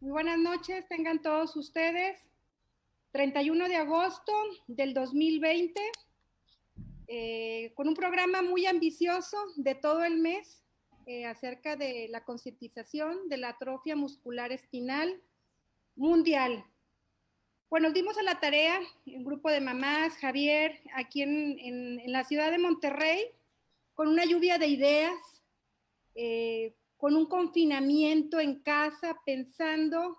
Muy buenas noches, tengan todos ustedes. 31 de agosto del 2020, con un programa muy ambicioso de todo el mes acerca de la concientización de la atrofia muscular espinal mundial. Pues nos dimos a la tarea, un grupo de mamás, Javier, aquí en la ciudad de Monterrey, con una lluvia de ideas, con un confinamiento en casa, pensando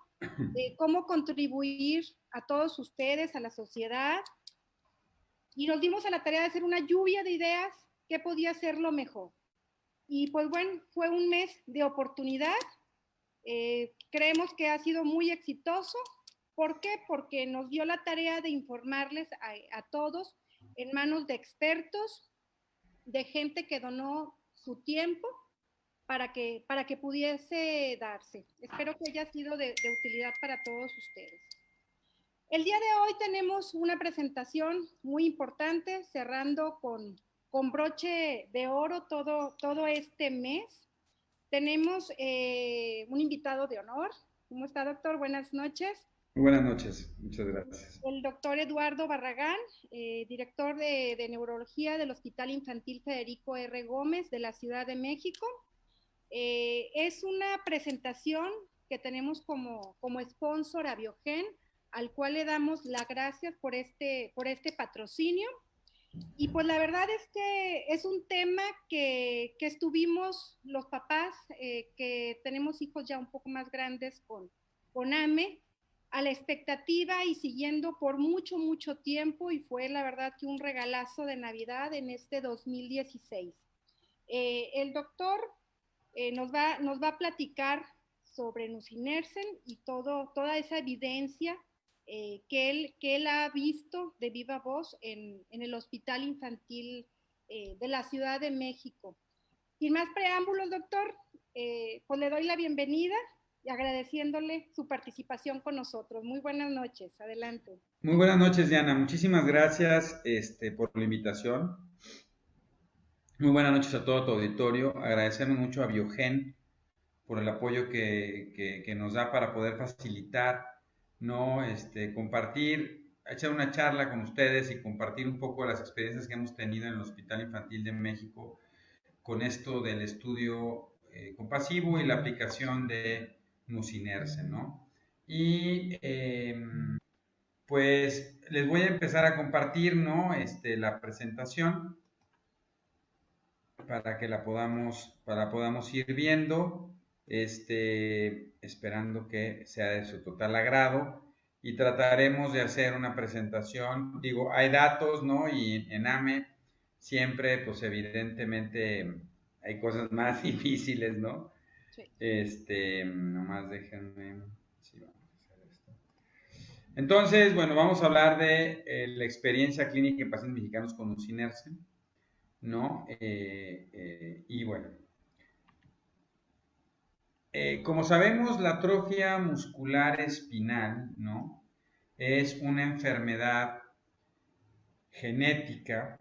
cómo contribuir a todos ustedes, a la sociedad, y nos dimos a la tarea de hacer una lluvia de ideas que podía ser lo mejor. Y pues bueno, fue un mes de oportunidad. Creemos que ha sido muy exitoso. ¿Por qué? Porque nos dio la tarea de informarles a todos en manos de expertos, de gente que donó su tiempo para que pudiese darse. Espero que haya sido de utilidad para todos ustedes. El día de hoy tenemos una presentación muy importante, cerrando con broche de oro todo este mes. Tenemos un invitado de honor. ¿Cómo está, doctor? Buenas noches. Muy buenas noches, muchas gracias. El doctor Eduardo Barragán, director de neurología del Hospital Infantil Federico R. Gómez de la Ciudad de México. Es una presentación que tenemos como sponsor a Biogen, al cual le damos las gracias por este patrocinio. Y pues la verdad es que es un tema que estuvimos los papás, que tenemos hijos ya un poco más grandes con AME, a la expectativa y siguiendo por mucho, mucho tiempo, y fue la verdad que un regalazo de Navidad en este 2016. El doctor nos va a platicar sobre nusinersen y toda esa evidencia que él ha visto de viva voz en el Hospital Infantil de la Ciudad de México. Sin más preámbulos, doctor, pues le doy la bienvenida y agradeciéndole su participación con nosotros. Muy buenas noches, adelante. Muy buenas noches, Diana. Muchísimas gracias por la invitación. Muy buenas noches a todo tu auditorio. Agradecemos mucho a Biogen por el apoyo que nos da para poder facilitar, ¿no? Compartir, echar una charla con ustedes y compartir un poco las experiencias que hemos tenido en el Hospital Infantil de México con esto del estudio compasivo y la aplicación de nusinersen, ¿no? Y pues les voy a empezar a compartir, ¿no? La presentación para que podamos ir viendo, esperando que sea de su total agrado y trataremos de hacer una presentación, digo, hay datos, ¿no? Y en AME siempre, pues evidentemente hay cosas más difíciles, ¿no? Sí. Nomás déjenme, sí, vamos a hacer esto. Entonces, bueno, vamos a hablar de la experiencia clínica en pacientes mexicanos con nusinersen, ¿no? Y bueno, como sabemos, la atrofia muscular espinal, ¿no? Es una enfermedad genética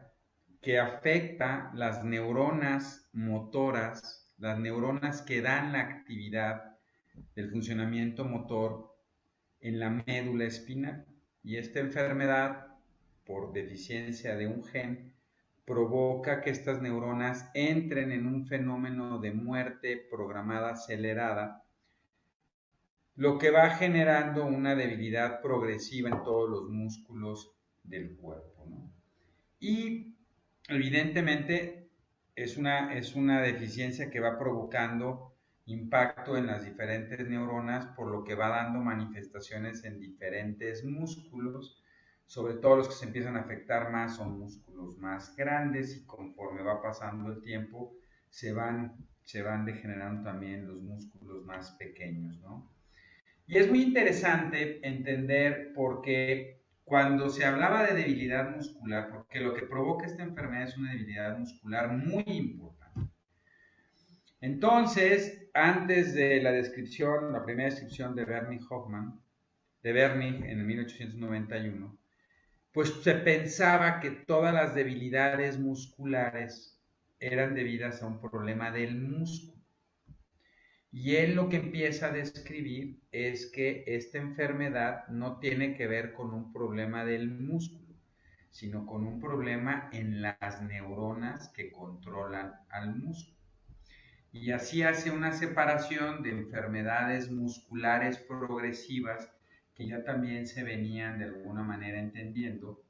que afecta las neuronas motoras, las neuronas que dan la actividad del funcionamiento motor en la médula espinal. Y esta enfermedad, por deficiencia de un gen, provoca que estas neuronas entren en un fenómeno de muerte programada acelerada, lo que va generando una debilidad progresiva en todos los músculos del cuerpo, ¿no? Y evidentemente es una deficiencia que va provocando impacto en las diferentes neuronas, por lo que va dando manifestaciones en diferentes músculos. Sobre todo los que se empiezan a afectar más son músculos más grandes, y conforme va pasando el tiempo se van degenerando también los músculos más pequeños, ¿no? Y es muy interesante entender por qué cuando se hablaba de debilidad muscular, porque lo que provoca esta enfermedad es una debilidad muscular muy importante. Entonces, antes de la descripción, la primera descripción de Bernie Hoffman, de Bernie en 1891, pues se pensaba que todas las debilidades musculares eran debidas a un problema del músculo. Y él lo que empieza a describir es que esta enfermedad no tiene que ver con un problema del músculo, sino con un problema en las neuronas que controlan al músculo. Y así hace una separación de enfermedades musculares progresivas que ya también se venían de alguna manera entendiendo.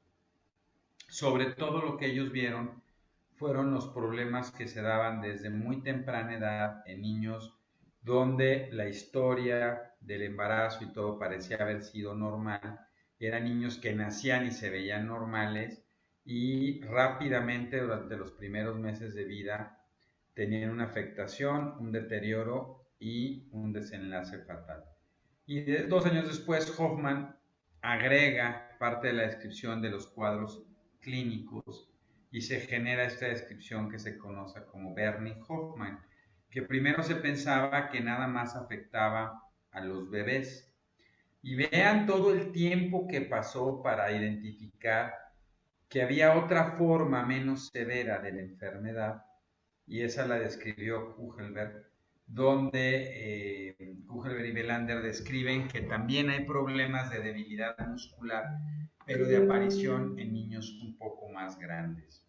Sobre todo lo que ellos vieron fueron los problemas que se daban desde muy temprana edad en niños donde la historia del embarazo y todo parecía haber sido normal. Eran niños que nacían y se veían normales y rápidamente durante los primeros meses de vida tenían una afectación, un deterioro y un desenlace fatal. Y 2 años después, Hoffman agrega parte de la descripción de los cuadros clínicos y se genera esta descripción que se conoce como Bernie-Hoffman, que primero se pensaba que nada más afectaba a los bebés. Y vean todo el tiempo que pasó para identificar que había otra forma menos severa de la enfermedad, y esa la describió Kugelberg, donde Kugelberg y Belander describen que también hay problemas de debilidad muscular, pero de aparición en niños un poco más grandes,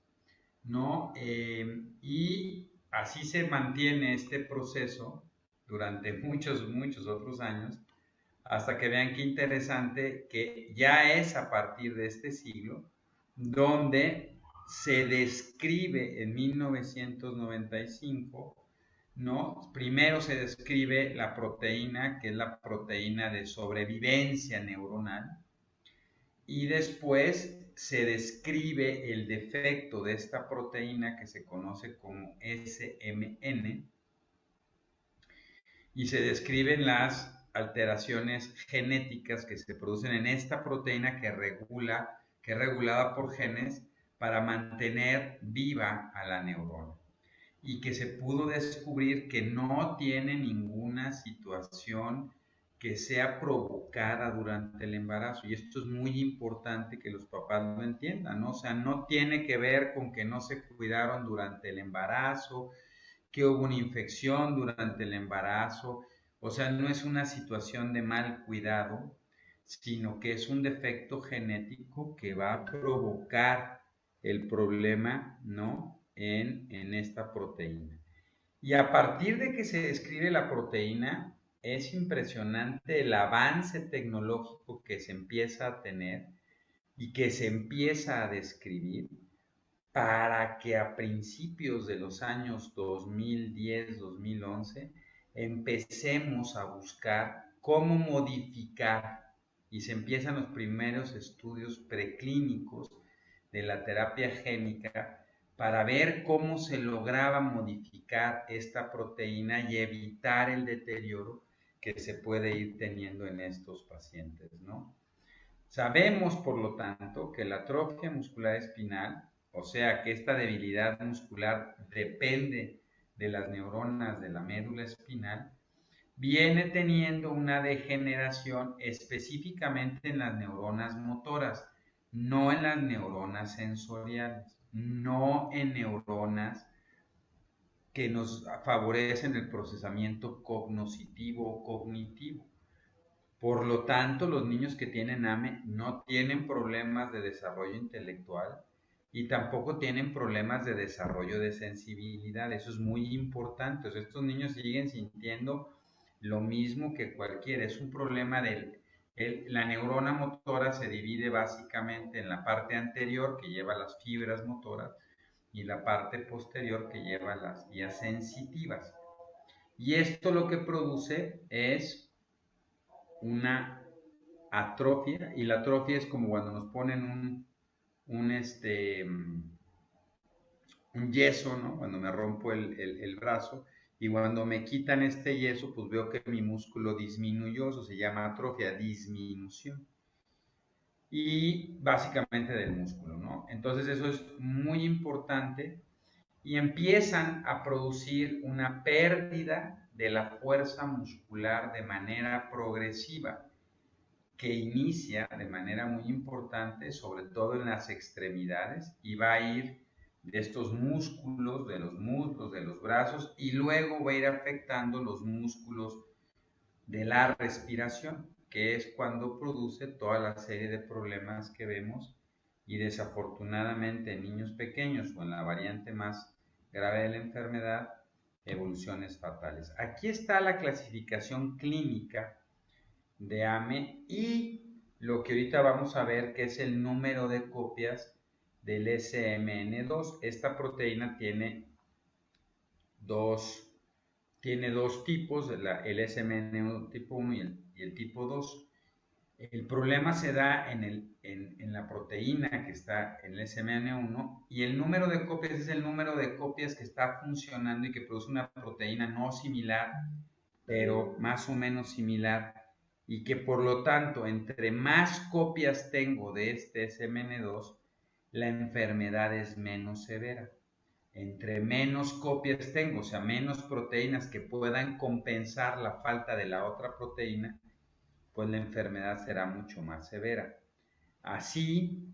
¿no? Y así se mantiene este proceso durante muchos, muchos otros años, hasta que vean qué interesante que ya es a partir de este siglo donde se describe en 1995, ¿no? Primero se describe la proteína, que es la proteína de sobrevivencia neuronal, y después se describe el defecto de esta proteína que se conoce como SMN, y se describen las alteraciones genéticas que se producen en esta proteína que es regulada por genes para mantener viva a la neurona, y que se pudo descubrir que no tiene ninguna situación que sea provocada durante el embarazo. Y esto es muy importante que los papás lo entiendan, ¿no? O sea, no tiene que ver con que no se cuidaron durante el embarazo, que hubo una infección durante el embarazo. O sea, no es una situación de mal cuidado, sino que es un defecto genético que va a provocar el problema, ¿no? En esta proteína. Y a partir de que se describe la proteína, es impresionante el avance tecnológico que se empieza a tener y que se empieza a describir para que a principios de los años 2010-2011 empecemos a buscar cómo modificar, y se empiezan los primeros estudios preclínicos de la terapia génica para ver cómo se lograba modificar esta proteína y evitar el deterioro que se puede ir teniendo en estos pacientes, ¿no? Sabemos, por lo tanto, que la atrofia muscular espinal, o sea, que esta debilidad muscular depende de las neuronas de la médula espinal, viene teniendo una degeneración específicamente en las neuronas motoras, no en las neuronas sensoriales, no en neuronas que nos favorecen el procesamiento cognoscitivo o cognitivo. Por lo tanto, los niños que tienen AME no tienen problemas de desarrollo intelectual y tampoco tienen problemas de desarrollo de sensibilidad. Eso es muy importante. O sea, estos niños siguen sintiendo lo mismo que cualquiera. Es un problema la neurona motora se divide básicamente en la parte anterior, que lleva las fibras motoras, y la parte posterior, que lleva las vías sensitivas. Y esto lo que produce es una atrofia, y la atrofia es como cuando nos ponen un yeso, ¿no? Cuando me rompo el brazo, y cuando me quitan este yeso, pues veo que mi músculo disminuyó. Eso se llama atrofia, disminución. Y básicamente del músculo, ¿no? Entonces eso es muy importante, y empiezan a producir una pérdida de la fuerza muscular de manera progresiva, que inicia de manera muy importante, sobre todo en las extremidades, y va a ir de estos músculos, de los muslos, de los brazos y luego va a ir afectando los músculos de la respiración, que es cuando produce toda la serie de problemas que vemos y desafortunadamente en niños pequeños o en la variante más grave de la enfermedad, evoluciones fatales. Aquí está la clasificación clínica de AME y lo que ahorita vamos a ver que es el número de copias del SMN2. Esta proteína tiene dos tipos, el SMN tipo 1 y el tipo 2. El problema se da en la proteína que está en el SMN1 y el número de copias es el número de copias que está funcionando y que produce una proteína no similar, pero más o menos similar, y que por lo tanto entre más copias tengo de este SMN2, la enfermedad es menos severa. Entre menos copias tengo, o sea, menos proteínas que puedan compensar la falta de la otra proteína, pues la enfermedad será mucho más severa. Así,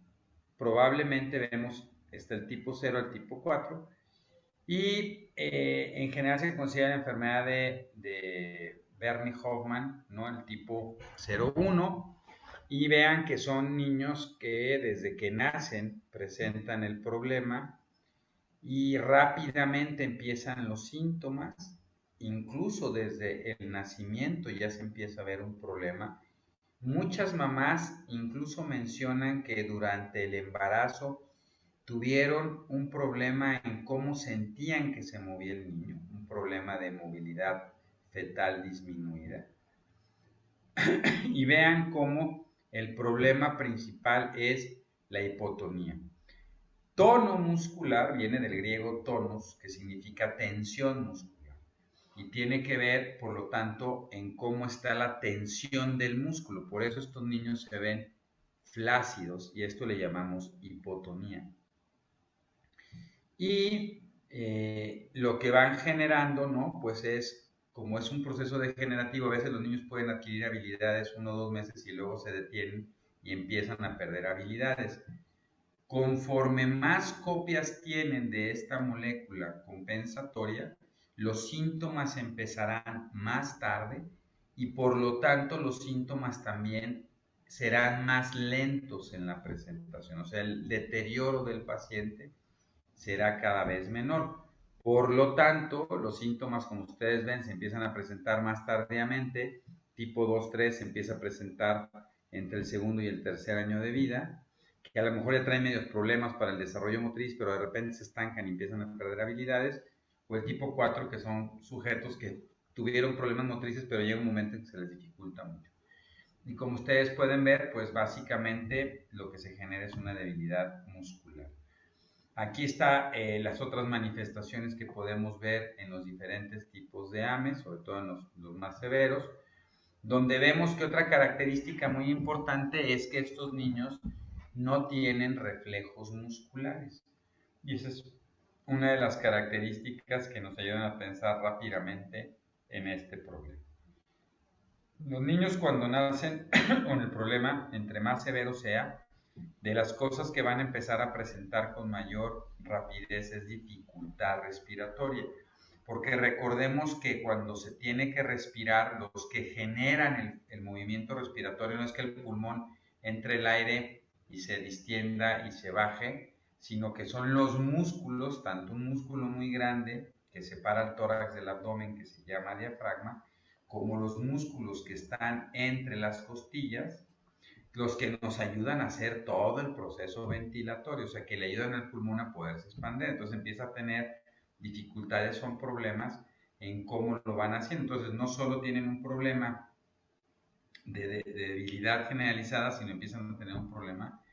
probablemente vemos, está el tipo 0 al tipo 4, y en general se considera la enfermedad de Bernie-Hoffman, ¿no? El tipo 0-1, y vean que son niños que desde que nacen presentan el problema y rápidamente empiezan los síntomas, incluso desde el nacimiento ya se empieza a ver un problema. Muchas mamás incluso mencionan que durante el embarazo tuvieron un problema en cómo sentían que se movía el niño, un problema de movilidad fetal disminuida. Y vean cómo el problema principal es la hipotonía. Tono muscular viene del griego tonus, que significa tensión muscular, y tiene que ver, por lo tanto, en cómo está la tensión del músculo. Por eso estos niños se ven flácidos y esto le llamamos hipotonía. Y lo que van generando, ¿no? Pues es, como es un proceso degenerativo, a veces los niños pueden adquirir habilidades 1 o 2 meses y luego se detienen y empiezan a perder habilidades. Conforme más copias tienen de esta molécula compensatoria, los síntomas empezarán más tarde y por lo tanto los síntomas también serán más lentos en la presentación, o sea, el deterioro del paciente será cada vez menor. Por lo tanto, los síntomas, como ustedes ven, se empiezan a presentar más tardíamente, tipo 2-3 se empieza a presentar entre el segundo y el tercer año de vida, que a lo mejor le traen medios problemas para el desarrollo motriz, pero de repente se estancan y empiezan a perder habilidades, o el tipo 4, que son sujetos que tuvieron problemas motrices, pero llega un momento en que se les dificulta mucho. Y como ustedes pueden ver, pues básicamente lo que se genera es una debilidad muscular. Aquí están las otras manifestaciones que podemos ver en los diferentes tipos de AME, sobre todo en los más severos, donde vemos que otra característica muy importante es que estos niños no tienen reflejos musculares. Y esa es una de las características que nos ayudan a pensar rápidamente en este problema. Los niños cuando nacen con el problema, entre más severo sea, de las cosas que van a empezar a presentar con mayor rapidez es dificultad respiratoria, porque recordemos que cuando se tiene que respirar, los que generan el movimiento respiratorio no es que el pulmón entre el aire y se distienda y se baje, sino que son los músculos, tanto un músculo muy grande que separa el tórax del abdomen, que se llama diafragma, como los músculos que están entre las costillas, los que nos ayudan a hacer todo el proceso ventilatorio, o sea, que le ayudan al pulmón a poderse expandir. Entonces empieza a tener dificultades, son problemas en cómo lo van haciendo. Entonces no solo tienen un problema de debilidad generalizada, sino empiezan a tener un problema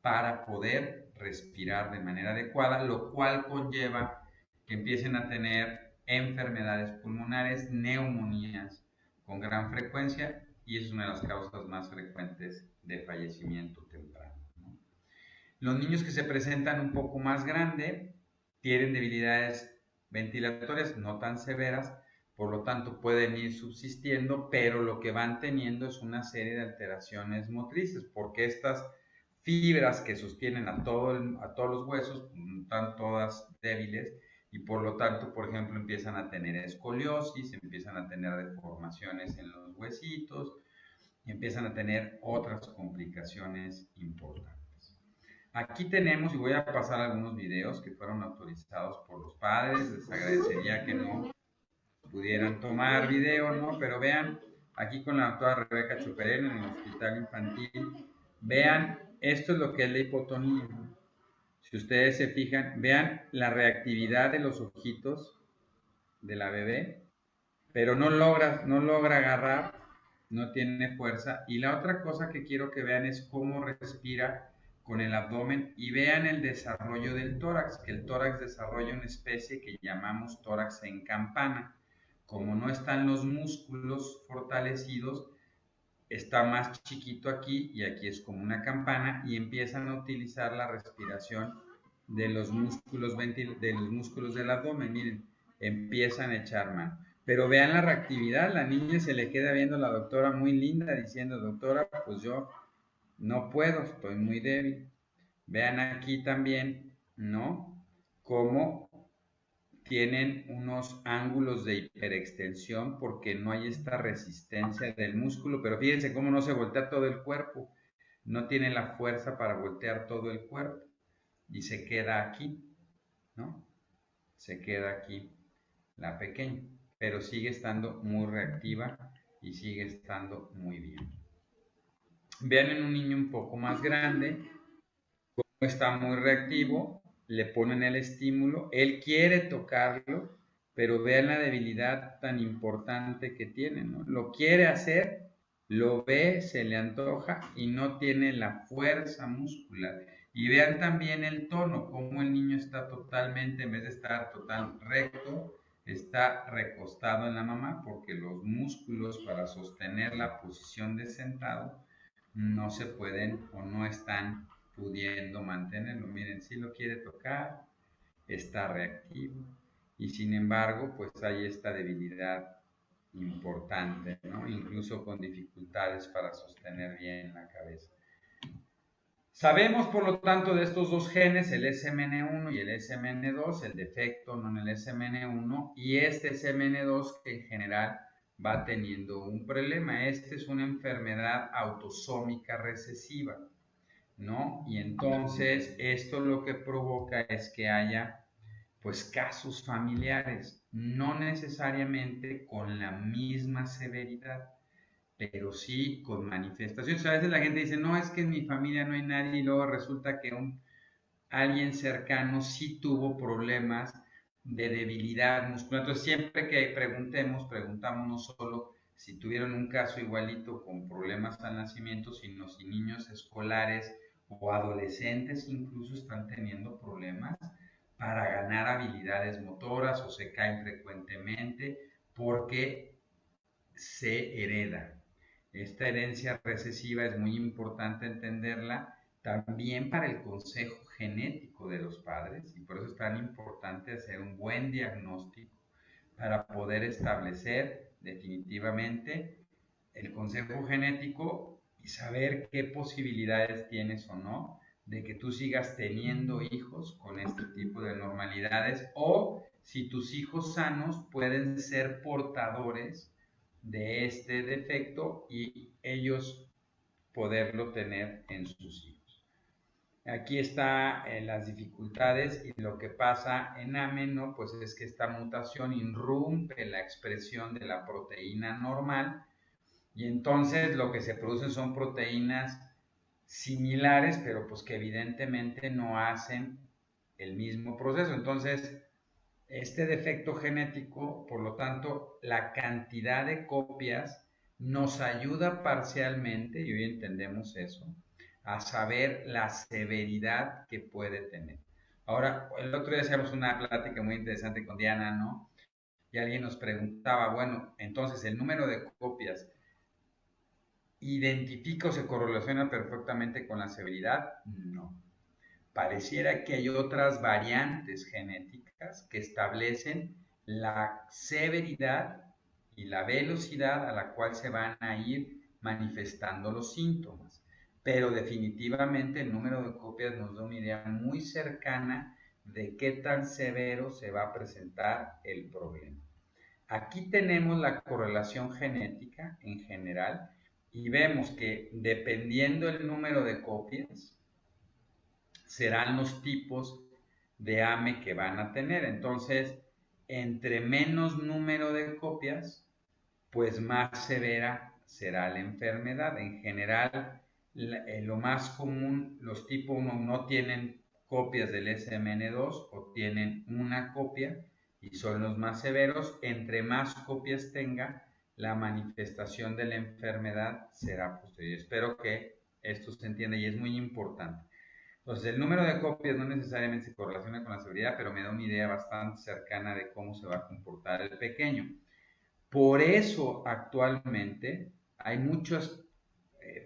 para poder respirar de manera adecuada, lo cual conlleva que empiecen a tener enfermedades pulmonares, neumonías con gran frecuencia, y es una de las causas más frecuentes de fallecimiento temprano, ¿no? Los niños que se presentan un poco más grande tienen debilidades ventilatorias no tan severas, por lo tanto pueden ir subsistiendo, pero lo que van teniendo es una serie de alteraciones motrices, porque estas fibras que sostienen a todos los huesos, están todas débiles, y por lo tanto, por ejemplo, empiezan a tener escoliosis, empiezan a tener deformaciones en los huesitos y empiezan a tener otras complicaciones importantes. Aquí tenemos, y voy a pasar algunos videos que fueron autorizados por los padres, les agradecería que no pudieran tomar video, ¿no? Pero vean, aquí con la doctora Rebeca Chuperén en el Hospital Infantil, vean, esto es lo que es la hipotonía. Si ustedes se fijan, vean la reactividad de los ojitos de la bebé, pero no logra agarrar, no tiene fuerza. Y la otra cosa que quiero que vean es cómo respira con el abdomen y vean el desarrollo del tórax, que el tórax desarrolla una especie que llamamos tórax en campana. Como no están los músculos fortalecidos, está más chiquito aquí y aquí es como una campana y empiezan a utilizar la respiración de los músculos del abdomen. Miren, empiezan a echar mano. Pero vean la reactividad, la niña se le queda viendo a la doctora muy linda diciendo, doctora, pues yo no puedo, estoy muy débil. Vean aquí también, ¿no? Cómo tienen unos ángulos de hiperextensión porque no hay esta resistencia del músculo, pero fíjense cómo no se voltea todo el cuerpo, no tiene la fuerza para voltear todo el cuerpo y se queda aquí, ¿no? Se queda aquí la pequeña, pero sigue estando muy reactiva y sigue estando muy bien. Vean en un niño un poco más grande, cómo está muy reactivo, le ponen el estímulo, él quiere tocarlo, pero vean la debilidad tan importante que tiene, ¿no? Lo quiere hacer, lo ve, se le antoja y no tiene la fuerza muscular. Y vean también el tono, cómo el niño está totalmente, en vez de estar total recto, está recostado en la mamá porque los músculos para sostener la posición de sentado no se pueden o no están pudiendo mantenerlo. Miren, si lo quiere tocar, está reactivo y sin embargo, pues hay esta debilidad importante, ¿no? Incluso con dificultades para sostener bien la cabeza. Sabemos, por lo tanto, de estos dos genes, el SMN1 y el SMN2, el defecto no en el SMN1 y este SMN2 que en general va teniendo un problema. Este es una enfermedad autosómica recesiva, ¿no? Y entonces esto lo que provoca es que haya pues casos familiares, no necesariamente con la misma severidad, pero sí con manifestaciones. A veces la gente dice, no, es que en mi familia no hay nadie y luego resulta que alguien cercano sí tuvo problemas de debilidad muscular. Entonces siempre que preguntamos no solo si tuvieron un caso igualito con problemas al nacimiento, sino si niños escolares o adolescentes incluso están teniendo problemas para ganar habilidades motoras o se caen frecuentemente porque se hereda. Esta herencia recesiva es muy importante entenderla también para el consejo genético de los padres y por eso es tan importante hacer un buen diagnóstico para poder establecer definitivamente el consejo genético y saber qué posibilidades tienes o no de que tú sigas teniendo hijos con este tipo de normalidades o si tus hijos sanos pueden ser portadores de este defecto y ellos poderlo tener en sus hijos. Aquí está las dificultades y lo que pasa en AMEN, ¿no? Pues es que esta mutación irrumpe la expresión de la proteína normal y entonces lo que se producen son proteínas similares, pero pues que evidentemente no hacen el mismo proceso. Entonces, este defecto genético, por lo tanto, la cantidad de copias nos ayuda parcialmente, y hoy entendemos eso, a saber la severidad que puede tener. Ahora, el otro día hacíamos una plática muy interesante con Diana, ¿no? Y alguien nos preguntaba, bueno, entonces el número de copias identifica o se correlaciona perfectamente con la severidad. No. Pareciera que hay otras variantes genéticas que establecen la severidad y la velocidad a la cual se van a ir manifestando los síntomas. Pero definitivamente el número de copias nos da una idea muy cercana de qué tan severo se va a presentar el problema. Aquí tenemos la correlación genética en general y vemos que dependiendo el número de copias, serán los tipos de AME que van a tener. Entonces, entre menos número de copias, pues más severa será la enfermedad. En general, lo más común, los tipo 1 no tienen copias del SMN2 o tienen una copia y son los más severos. Entre más copias tenga, la manifestación de la enfermedad será posterior. Espero que esto se entienda y es muy importante. Entonces, el número de copias no necesariamente se correlaciona con la severidad, pero me da una idea bastante cercana de cómo se va a comportar el pequeño. Por eso actualmente hay muchas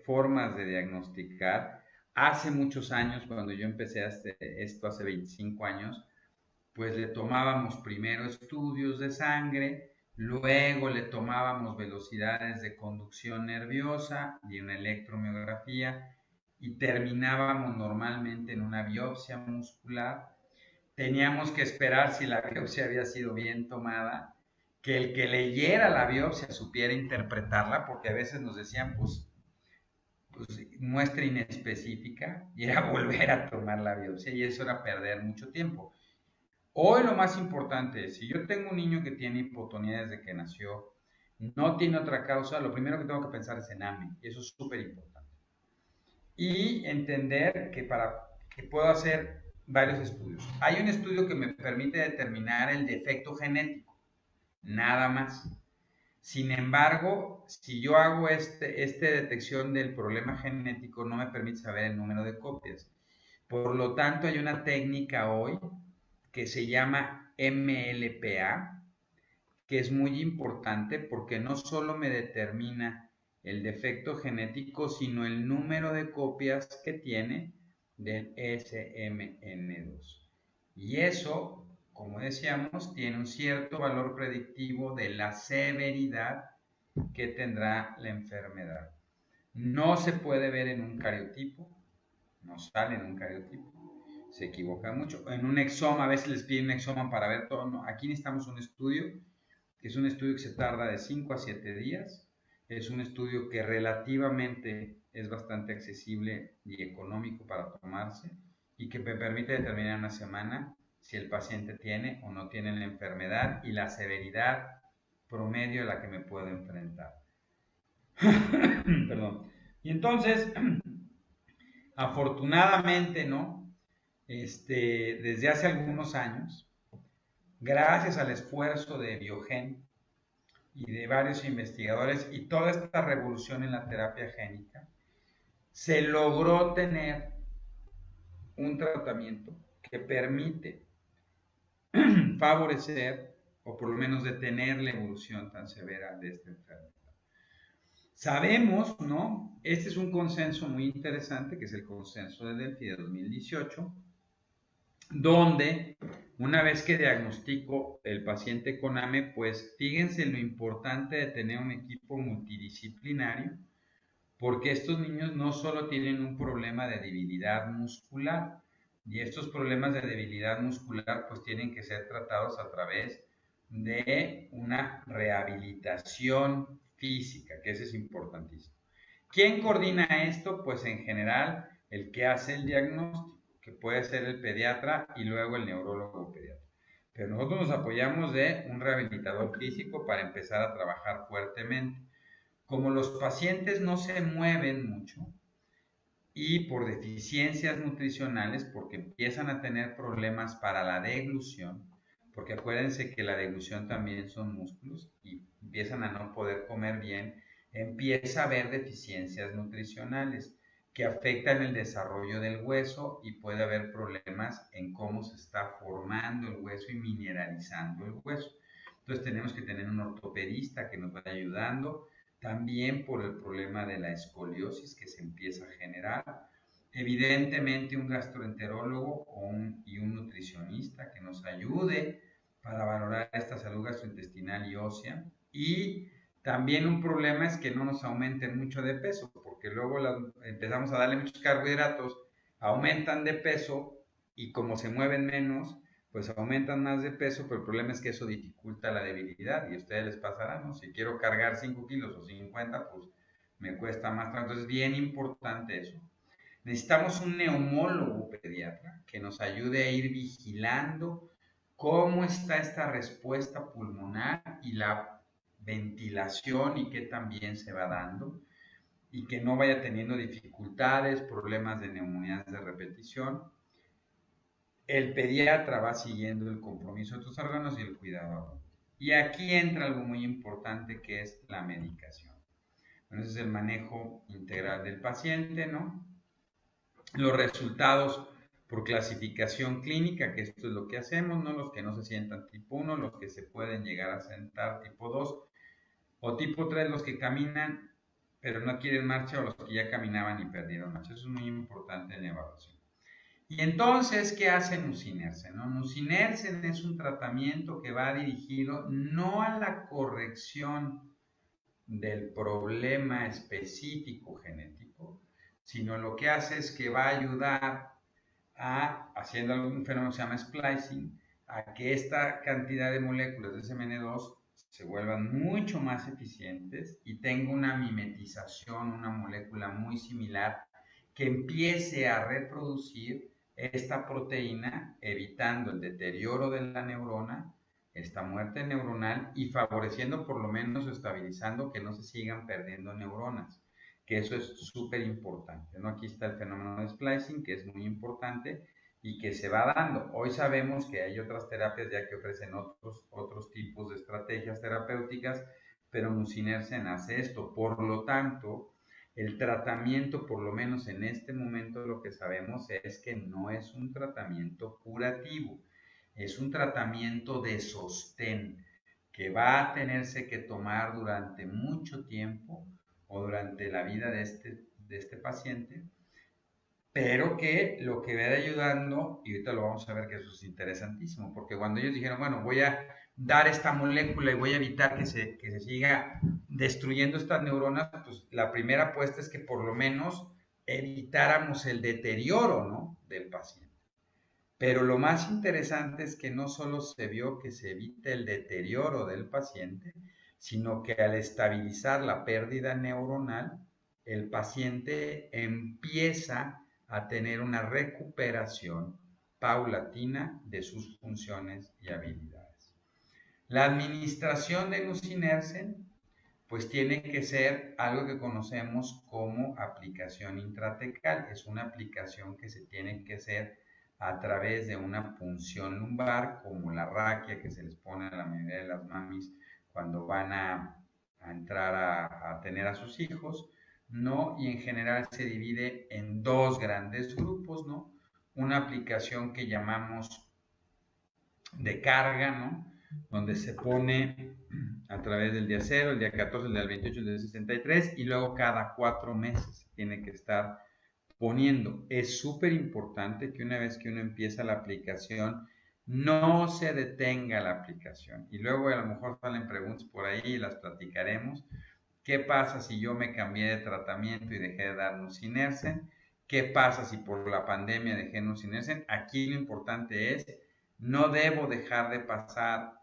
formas de diagnosticar. Hace muchos años, cuando yo empecé esto hace 25 años, pues le tomábamos primero estudios de sangre, luego le tomábamos velocidades de conducción nerviosa y una electromiografía y terminábamos normalmente en una biopsia muscular. Teníamos que esperar si la biopsia había sido bien tomada, que el que leyera la biopsia supiera interpretarla, porque a veces nos decían, pues muestra inespecífica, y era volver a tomar la biopsia, y eso era perder mucho tiempo. Hoy lo más importante es, si yo tengo un niño que tiene hipotonía desde que nació, no tiene otra causa, lo primero que tengo que pensar es en AME, y eso es súper importante. Y entender que puedo hacer varios estudios. Hay un estudio que me permite determinar el defecto genético, nada más. Sin embargo, si yo hago esta detección del problema genético, no me permite saber el número de copias. Por lo tanto, hay una técnica hoy que se llama MLPA, que es muy importante porque no solo me determina el defecto genético, sino el número de copias que tiene del SMN2. Y eso, como decíamos, tiene un cierto valor predictivo de la severidad que tendrá la enfermedad. No se puede ver en un cariotipo, no sale en un cariotipo, se equivoca mucho. En un exoma, a veces les piden un exoma para ver todo. No, aquí necesitamos un estudio, que es un estudio que se tarda de 5 a 7 días. Es un estudio que relativamente es bastante accesible y económico para tomarse y que me permite determinar en una semana si el paciente tiene o no tiene la enfermedad y la severidad promedio a la que me puedo enfrentar. Perdón. Y entonces, afortunadamente, ¿no? Desde hace algunos años, gracias al esfuerzo de Biogen y de varios investigadores y toda esta revolución en la terapia génica, se logró tener un tratamiento que permite favorecer o por lo menos detener la evolución tan severa de esta enfermedad. Sabemos, ¿no? Este es un consenso muy interesante, que es el consenso de Delphi de 2018, donde una vez que diagnostico el paciente con AME, pues fíjense lo importante de tener un equipo multidisciplinario, porque estos niños no solo tienen un problema de debilidad muscular, y estos problemas de debilidad muscular pues tienen que ser tratados a través de una rehabilitación física, que eso es importantísimo. ¿Quién coordina esto? Pues en general el que hace el diagnóstico, que puede ser el pediatra y luego el neurólogo pediatra. Pero nosotros nos apoyamos de un rehabilitador físico para empezar a trabajar fuertemente. Como los pacientes no se mueven mucho y por deficiencias nutricionales, porque empiezan a tener problemas para la deglución, porque acuérdense que la deglución también son músculos y empiezan a no poder comer bien, empieza a haber deficiencias nutricionales que afectan el desarrollo del hueso y puede haber problemas en cómo se está formando el hueso y mineralizando el hueso. Entonces tenemos que tener un ortopedista que nos vaya ayudando, también por el problema de la escoliosis que se empieza a generar. Evidentemente un gastroenterólogo y un nutricionista que nos ayude para valorar esta salud gastrointestinal y ósea. Y también un problema es que no nos aumenten mucho de peso, porque luego empezamos a darle muchos carbohidratos, aumentan de peso y como se mueven menos, pues aumentan más de peso, pero el problema es que eso dificulta la debilidad y a ustedes les pasará, ¿no? Si quiero cargar 5 kilos o 50, pues me cuesta más. Entonces es bien importante eso. Necesitamos un neumólogo pediatra que nos ayude a ir vigilando cómo está esta respuesta pulmonar y la ventilación y qué también se va dando y que no vaya teniendo dificultades, problemas de neumonías de repetición. El pediatra va siguiendo el compromiso de tus órganos y el cuidado. Y aquí entra algo muy importante que es la medicación. Bueno, ese es el manejo integral del paciente, ¿no? Los resultados por clasificación clínica, que esto es lo que hacemos, ¿no? Los que no se sientan tipo 1, los que se pueden llegar a sentar tipo 2, o tipo 3, los que caminan pero no quieren marcha, o los que ya caminaban y perdieron marcha. Eso es muy importante en la evaluación. Y entonces, ¿qué hace Nusinersen? ¿No? Nusinersen es un tratamiento que va dirigido no a la corrección del problema específico genético, sino lo que hace es que va a ayudar a, haciendo algún fenómeno que se llama splicing, a que esta cantidad de moléculas de SMN2 se vuelvan mucho más eficientes y tenga una mimetización, una molécula muy similar que empiece a reproducir esta proteína, evitando el deterioro de la neurona, esta muerte neuronal y favoreciendo por lo menos o estabilizando que no se sigan perdiendo neuronas, que eso es súper importante, ¿no? Aquí está el fenómeno de splicing, que es muy importante y que se va dando. Hoy sabemos que hay otras terapias ya que ofrecen otros tipos de estrategias terapéuticas, pero Nusinersen hace esto. Por lo tanto, el tratamiento, por lo menos en este momento, lo que sabemos es que no es un tratamiento curativo, es un tratamiento de sostén que va a tenerse que tomar durante mucho tiempo o durante la vida de este paciente, pero que lo que va ayudando, y ahorita lo vamos a ver que eso es interesantísimo, porque cuando ellos dijeron, bueno, voy a dar esta molécula y voy a evitar que se siga destruyendo estas neuronas, pues la primera apuesta es que por lo menos evitáramos el deterioro, ¿no?, del paciente. Pero lo más interesante es que no solo se vio que se evite el deterioro del paciente, sino que al estabilizar la pérdida neuronal, el paciente empieza a tener una recuperación paulatina de sus funciones y habilidades. La administración de Nusinersen, pues tiene que ser algo que conocemos como aplicación intratecal. Es una aplicación que se tiene que hacer a través de una punción lumbar, como la raquia que se les pone a la mayoría de las mamis cuando van a entrar a tener a sus hijos, ¿no? Y en general se divide en dos grandes grupos, ¿no? Una aplicación que llamamos de carga, ¿no?, donde se pone a través del día 0, el día 14, el día 28, el día 63, y luego cada 4 meses tiene que estar poniendo. Es súper importante que una vez que uno empieza la aplicación, no se detenga la aplicación. Y luego a lo mejor salen preguntas por ahí y las platicaremos. ¿Qué pasa si yo me cambié de tratamiento y dejé de dar Nusinersen? ¿Qué pasa si por la pandemia dejé Nusinersen? Aquí lo importante es, no debo dejar de pasar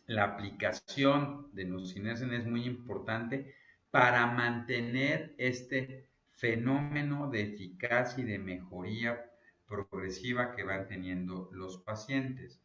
la aplicación de Nusinersen, es muy importante para mantener este fenómeno de eficacia y de mejoría progresiva que van teniendo los pacientes.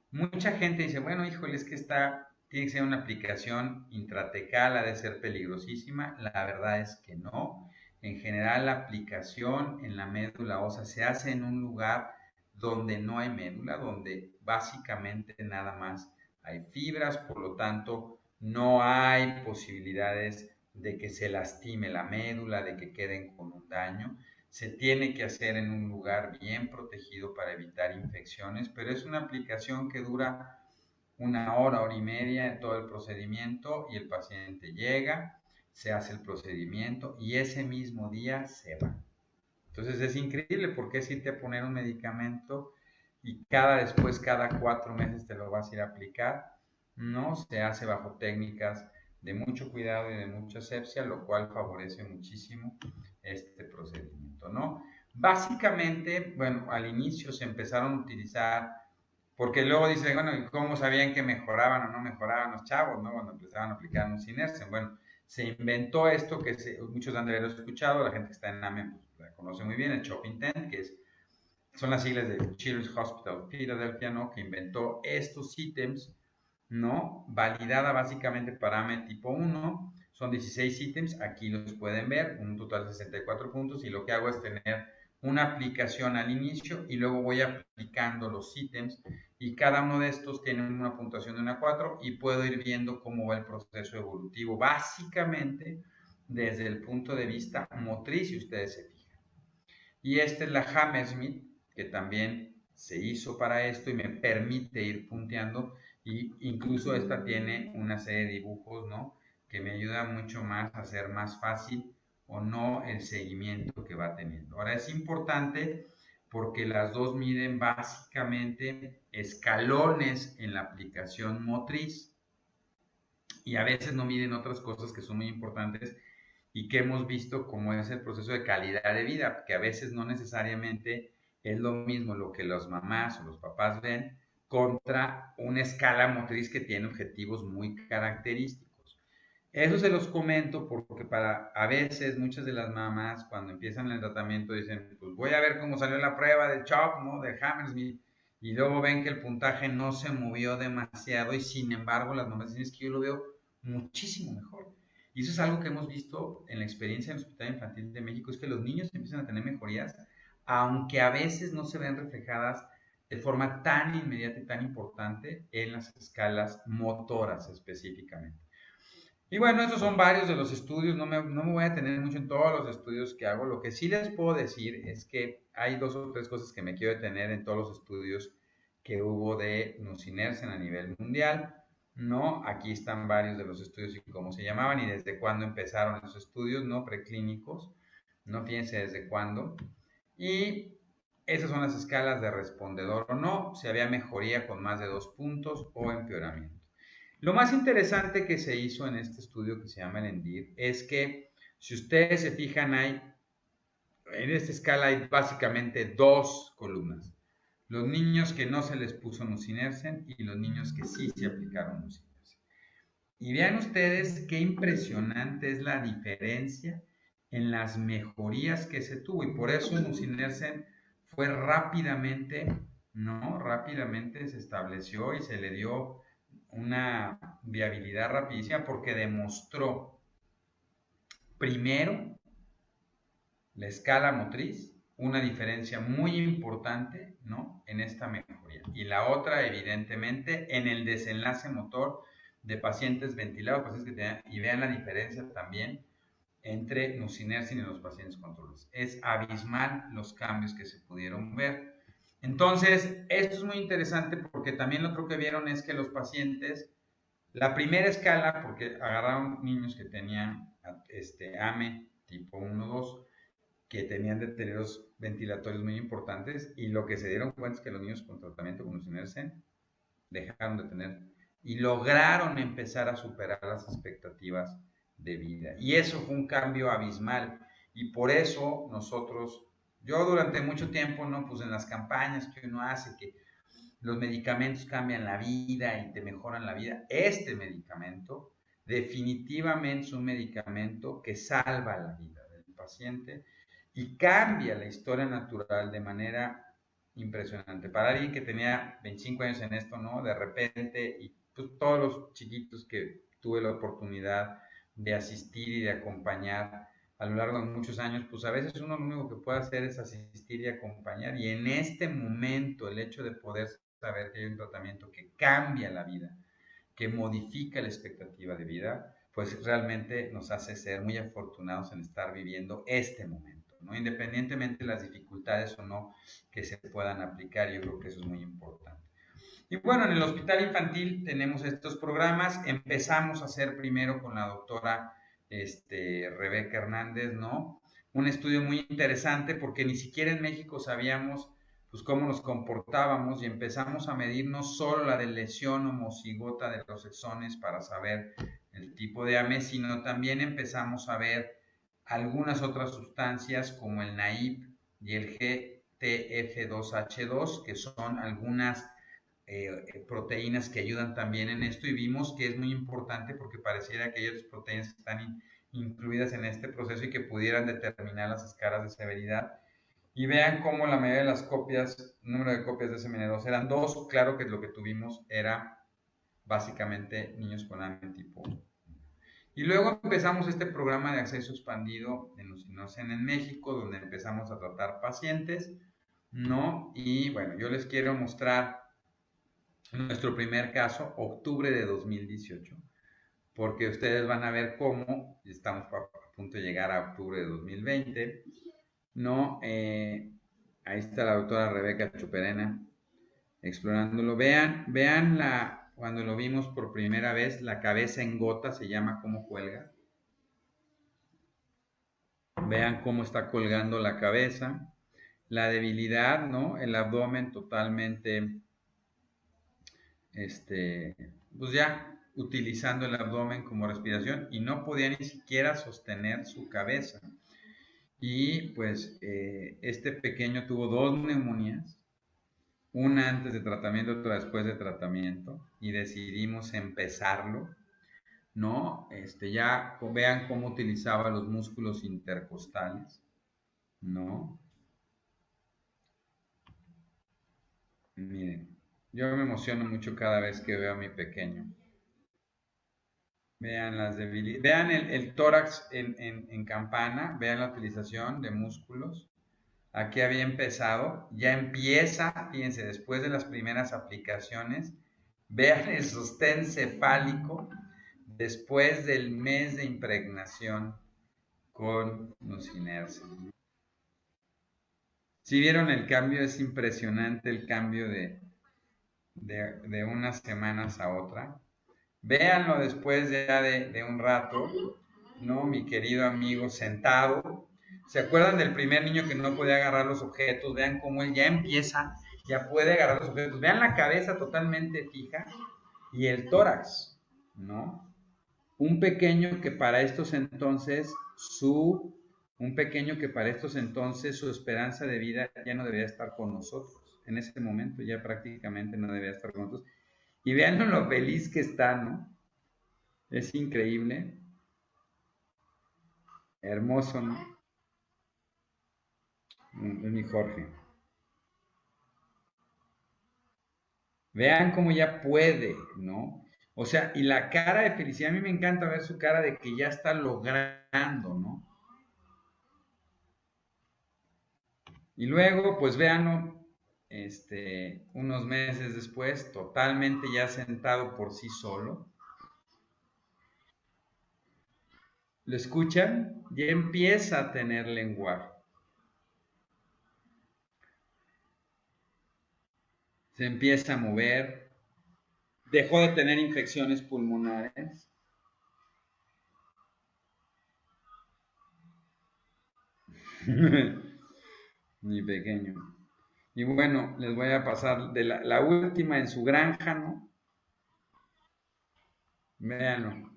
Mucha gente dice, bueno, híjole, es que tiene que ser una aplicación intratecal, ha de ser peligrosísima. La verdad es que no. En general, la aplicación en la médula ósea se hace en un lugar donde no hay médula, donde básicamente nada más hay fibras, por lo tanto, no hay posibilidades de que se lastime la médula, de que queden con un daño. Se tiene que hacer en un lugar bien protegido para evitar infecciones, pero es una aplicación que dura 1 hora, hora y media en todo el procedimiento y el paciente llega, se hace el procedimiento y ese mismo día se va. Entonces es increíble porque es irte a poner un medicamento y cada 4 meses te lo vas a ir a aplicar. No se hace bajo técnicas de mucho cuidado y de mucha asepsia, lo cual favorece muchísimo este procedimiento, ¿no? Básicamente, bueno, al inicio se empezaron a utilizar, porque luego dicen, bueno, ¿y cómo sabían que mejoraban o no mejoraban los chavos, no? Cuando empezaban a aplicar nusinersen. Bueno, se inventó esto que muchos han de haber escuchado, la gente que está en AME pues, la conoce muy bien, el CHOP INTEND, que son las siglas de Children's Hospital Philadelphia, ¿no? Que inventó estos ítems, ¿no? Validada básicamente para AME tipo 1, son 16 ítems, aquí los pueden ver, un total de 64 puntos, y lo que hago es tener una aplicación al inicio y luego voy aplicando los ítems, y cada uno de estos tiene una puntuación de 1 a 4 y puedo ir viendo cómo va el proceso evolutivo, básicamente desde el punto de vista motriz, si ustedes se fijan. Y esta es la Hammersmith, que también se hizo para esto y me permite ir punteando, y incluso esta tiene una serie de dibujos, ¿no? Que me ayuda mucho más a hacer más fácil o no el seguimiento que va teniendo. Ahora es importante porque las dos miden básicamente escalones en la aplicación motriz y a veces no miden otras cosas que son muy importantes y que hemos visto como es el proceso de calidad de vida, que a veces no necesariamente es lo mismo lo que las mamás o los papás ven contra una escala motriz que tiene objetivos muy característicos. Eso se los comento porque para a veces muchas de las mamás cuando empiezan el tratamiento dicen, pues voy a ver cómo salió la prueba del CHOP, ¿no? Del Hammersmith, y luego ven que el puntaje no se movió demasiado y sin embargo las mamás dicen, es que yo lo veo muchísimo mejor. Y eso es algo que hemos visto en la experiencia en el Hospital Infantil de México, es que los niños empiezan a tener mejorías, aunque a veces no se ven reflejadas de forma tan inmediata y tan importante en las escalas motoras específicamente. Y bueno, estos son varios de los estudios, no me voy a tener mucho en todos los estudios que hago. Lo que sí les puedo decir es que hay dos o tres cosas que me quiero detener en todos los estudios que hubo de nusinersen a nivel mundial. No, aquí están varios de los estudios y cómo se llamaban y desde cuándo empezaron esos estudios, no preclínicos, no fíjense desde cuándo. Y esas son las escalas de respondedor o no, si había mejoría con más de 2 puntos o empeoramiento. Lo más interesante que se hizo en este estudio que se llama el ENDIR es que, si ustedes se fijan, en esta escala hay básicamente dos columnas. Los niños que no se les puso nusinersen y los niños que sí se aplicaron nusinersen. Y vean ustedes qué impresionante es la diferencia en las mejorías que se tuvo. Y por eso nusinersen fue rápidamente, ¿no? Rápidamente se estableció y se le dio una viabilidad rapidísima porque demostró primero la escala motriz, una diferencia muy importante, ¿no? En esta mejoría. Y la otra, evidentemente, en el desenlace motor de pacientes ventilados, pacientes que tenían, y vean la diferencia también entre nusinersen y los pacientes controlados. Es abismal los cambios que se pudieron ver. Entonces, esto es muy interesante porque también lo otro que vieron es que los pacientes, la primera escala, porque agarraron niños que tenían AME tipo 1-2, que tenían deterioros ventilatorios muy importantes, y lo que se dieron cuenta es que los niños con tratamiento con nusinersen dejaron de tener y lograron empezar a superar las expectativas de vida. Y eso fue un cambio abismal. Y por eso nosotros, yo durante mucho tiempo, ¿no? Pues en las campañas que uno hace, que los medicamentos cambian la vida y te mejoran la vida. Este medicamento definitivamente es un medicamento que salva la vida del paciente y cambia la historia natural de manera impresionante. Para alguien que tenía 25 años en esto, ¿no? De repente, y pues, todos los chiquitos que tuve la oportunidad de asistir y de acompañar a lo largo de muchos años, pues a veces uno lo único que puede hacer es asistir y acompañar. Y en este momento, el hecho de poder saber que hay un tratamiento que cambia la vida, que modifica la expectativa de vida, pues realmente nos hace ser muy afortunados en estar viviendo este momento, ¿no? Independientemente de las dificultades o no que se puedan aplicar, yo creo que eso es muy importante. Y bueno, en el Hospital Infantil tenemos estos programas. Empezamos a hacer primero con la doctora Rebeca Hernández, ¿no? Un estudio muy interesante porque ni siquiera en México sabíamos pues cómo nos comportábamos y empezamos a medir no solo la de lesión homocigota de los exones para saber el tipo de AME, sino también empezamos a ver algunas otras sustancias como el NAIP, y el GTF2H2, que son algunas proteínas que ayudan también en esto, y vimos que es muy importante porque pareciera que hay otras proteínas que están incluidas en este proceso y que pudieran determinar las escalas de severidad. Y vean cómo la mayoría de las copias, número de copias de SMN2 eran 2, claro que lo que tuvimos era básicamente niños con AME tipo 1. Y luego empezamos este programa de acceso expandido de Nusinersen en México, donde empezamos a tratar pacientes, ¿no? Y bueno, yo les quiero mostrar nuestro primer caso, octubre de 2018, porque ustedes van a ver cómo, estamos a punto de llegar a octubre de 2020, ¿no? Ahí está la doctora Rebeca Chuperena explorándolo. Vean cuando lo vimos por primera vez, la cabeza en gota, se llama cómo cuelga. Vean cómo está colgando la cabeza. La debilidad, ¿no? El abdomen totalmente, pues ya utilizando el abdomen como respiración y no podía ni siquiera sostener su cabeza. Y pues este pequeño tuvo 2 neumonías, una antes de tratamiento, otra después de tratamiento, y decidimos empezarlo, ¿no? Ya vean cómo utilizaba los músculos intercostales, ¿no? Miren, yo me emociono mucho cada vez que veo a mi pequeño. Vean las debilidades, vean el tórax en campana, vean la utilización de músculos. Aquí había empezado, ya empieza, fíjense, después de las primeras aplicaciones, vean el sostén cefálico después del mes de impregnación con Nusinersen. Si vieron el cambio, es impresionante el cambio de unas semanas a otra. Véanlo después ya de un rato, ¿no? Mi querido amigo sentado. ¿Se acuerdan del primer niño que no podía agarrar los objetos? Vean cómo él ya empieza, ya puede agarrar los objetos. Vean la cabeza totalmente fija y el tórax, ¿no? Un pequeño que para estos entonces su esperanza de vida ya no debía estar con nosotros. En ese momento ya prácticamente no debía estar con nosotros. Y vean lo feliz que está, ¿no? Es increíble. Hermoso, ¿no? Es mi Jorge. Vean cómo ya puede, ¿no? O sea, y la cara de felicidad, a mí me encanta ver su cara de que ya está logrando, ¿no? Y luego, pues véanlo, unos meses después, totalmente ya sentado por sí solo. ¿Lo escuchan? Ya empieza a tener lenguaje. Se empieza a mover. Dejó de tener infecciones pulmonares. Mi pequeño. Y bueno, les voy a pasar de la última en su granja, ¿no? Véanlo.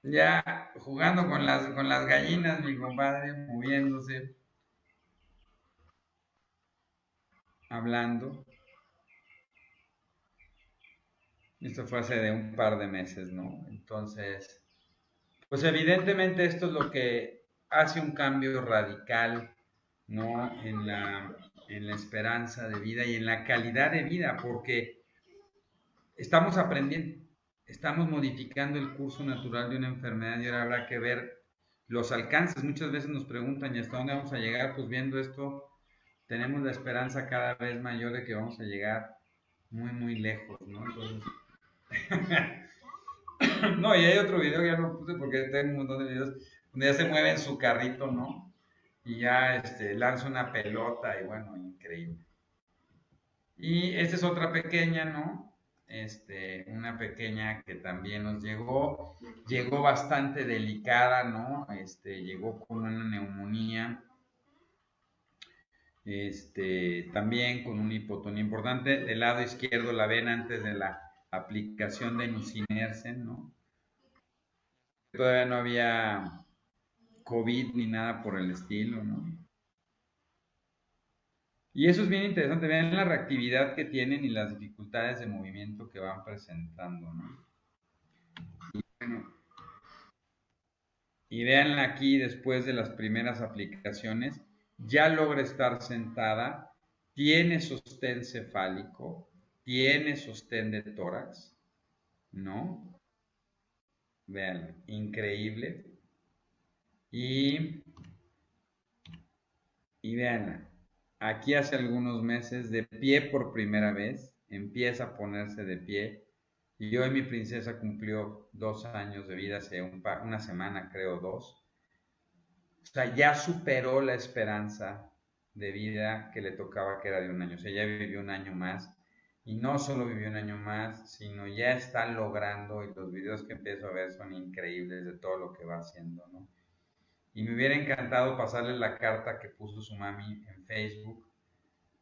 Ya jugando con las gallinas, mi compadre, moviéndose, hablando. Esto fue hace de un par de meses, ¿no? Entonces, pues evidentemente esto es lo que hace un cambio radical, ¿no? En la esperanza de vida y en la calidad de vida, porque estamos aprendiendo, estamos modificando el curso natural de una enfermedad y ahora habrá que ver los alcances. Muchas veces nos preguntan, ¿y hasta dónde vamos a llegar? Pues viendo esto, tenemos la esperanza cada vez mayor de que vamos a llegar muy, muy lejos, ¿no? Entonces, no, y hay otro video que ya no puse porque tengo un montón de videos donde ya se mueve en su carrito, ¿no? Y ya lanza una pelota y bueno, increíble. Y esta es otra pequeña, ¿no? Una pequeña que también nos llegó bastante delicada, ¿no? Llegó con una neumonía, también con una hipotonía importante. Del lado izquierdo la ven antes de la aplicación de Nusinersen, ¿no? Todavía no había COVID ni nada por el estilo, ¿no? Y eso es bien interesante, vean la reactividad que tienen y las dificultades de movimiento que van presentando, ¿no? Y vean aquí, después de las primeras aplicaciones, ya logra estar sentada, tiene sostén cefálico, tiene sostén de tórax, ¿no? Vean, increíble. Y veanla, aquí hace algunos meses, de pie por primera vez, empieza a ponerse de pie. Y hoy mi princesa cumplió 2 años de vida, hace una semana, creo, 2. O sea, ya superó la esperanza de vida que le tocaba, que era de 1 año. O sea, ya vivió 1 año más. Y no solo vivió 1 año más, sino ya está logrando, y los videos que empiezo a ver son increíbles de todo lo que va haciendo, ¿no? Y me hubiera encantado pasarle la carta que puso su mami en Facebook,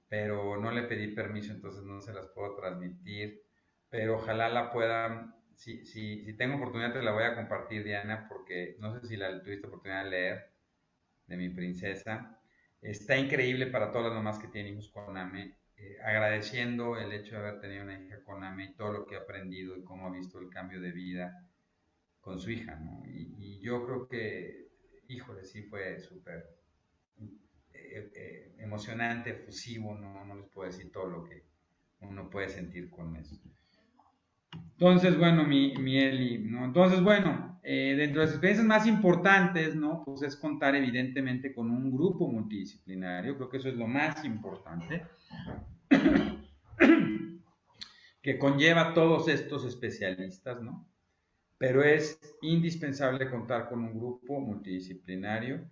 pero no le pedí permiso, entonces no se las puedo transmitir. Pero ojalá la puedan, si tengo oportunidad te la voy a compartir, Diana, porque no sé si la tuviste oportunidad de leer, de mi princesa. Está increíble para todas las mamás que tienen hijos con AME, agradeciendo el hecho de haber tenido una hija con AME y todo lo que ha aprendido y cómo ha visto el cambio de vida con su hija, ¿no? Y yo creo que, híjole, sí fue súper emocionante, efusivo, no les puedo decir todo lo que uno puede sentir con eso. Entonces, bueno, mi Eli, ¿no? Entonces, bueno, dentro de las experiencias más importantes, ¿no? Pues es contar evidentemente con un grupo multidisciplinario, creo que eso es lo más importante, que conlleva todos estos especialistas, ¿no? Pero es indispensable contar con un grupo multidisciplinario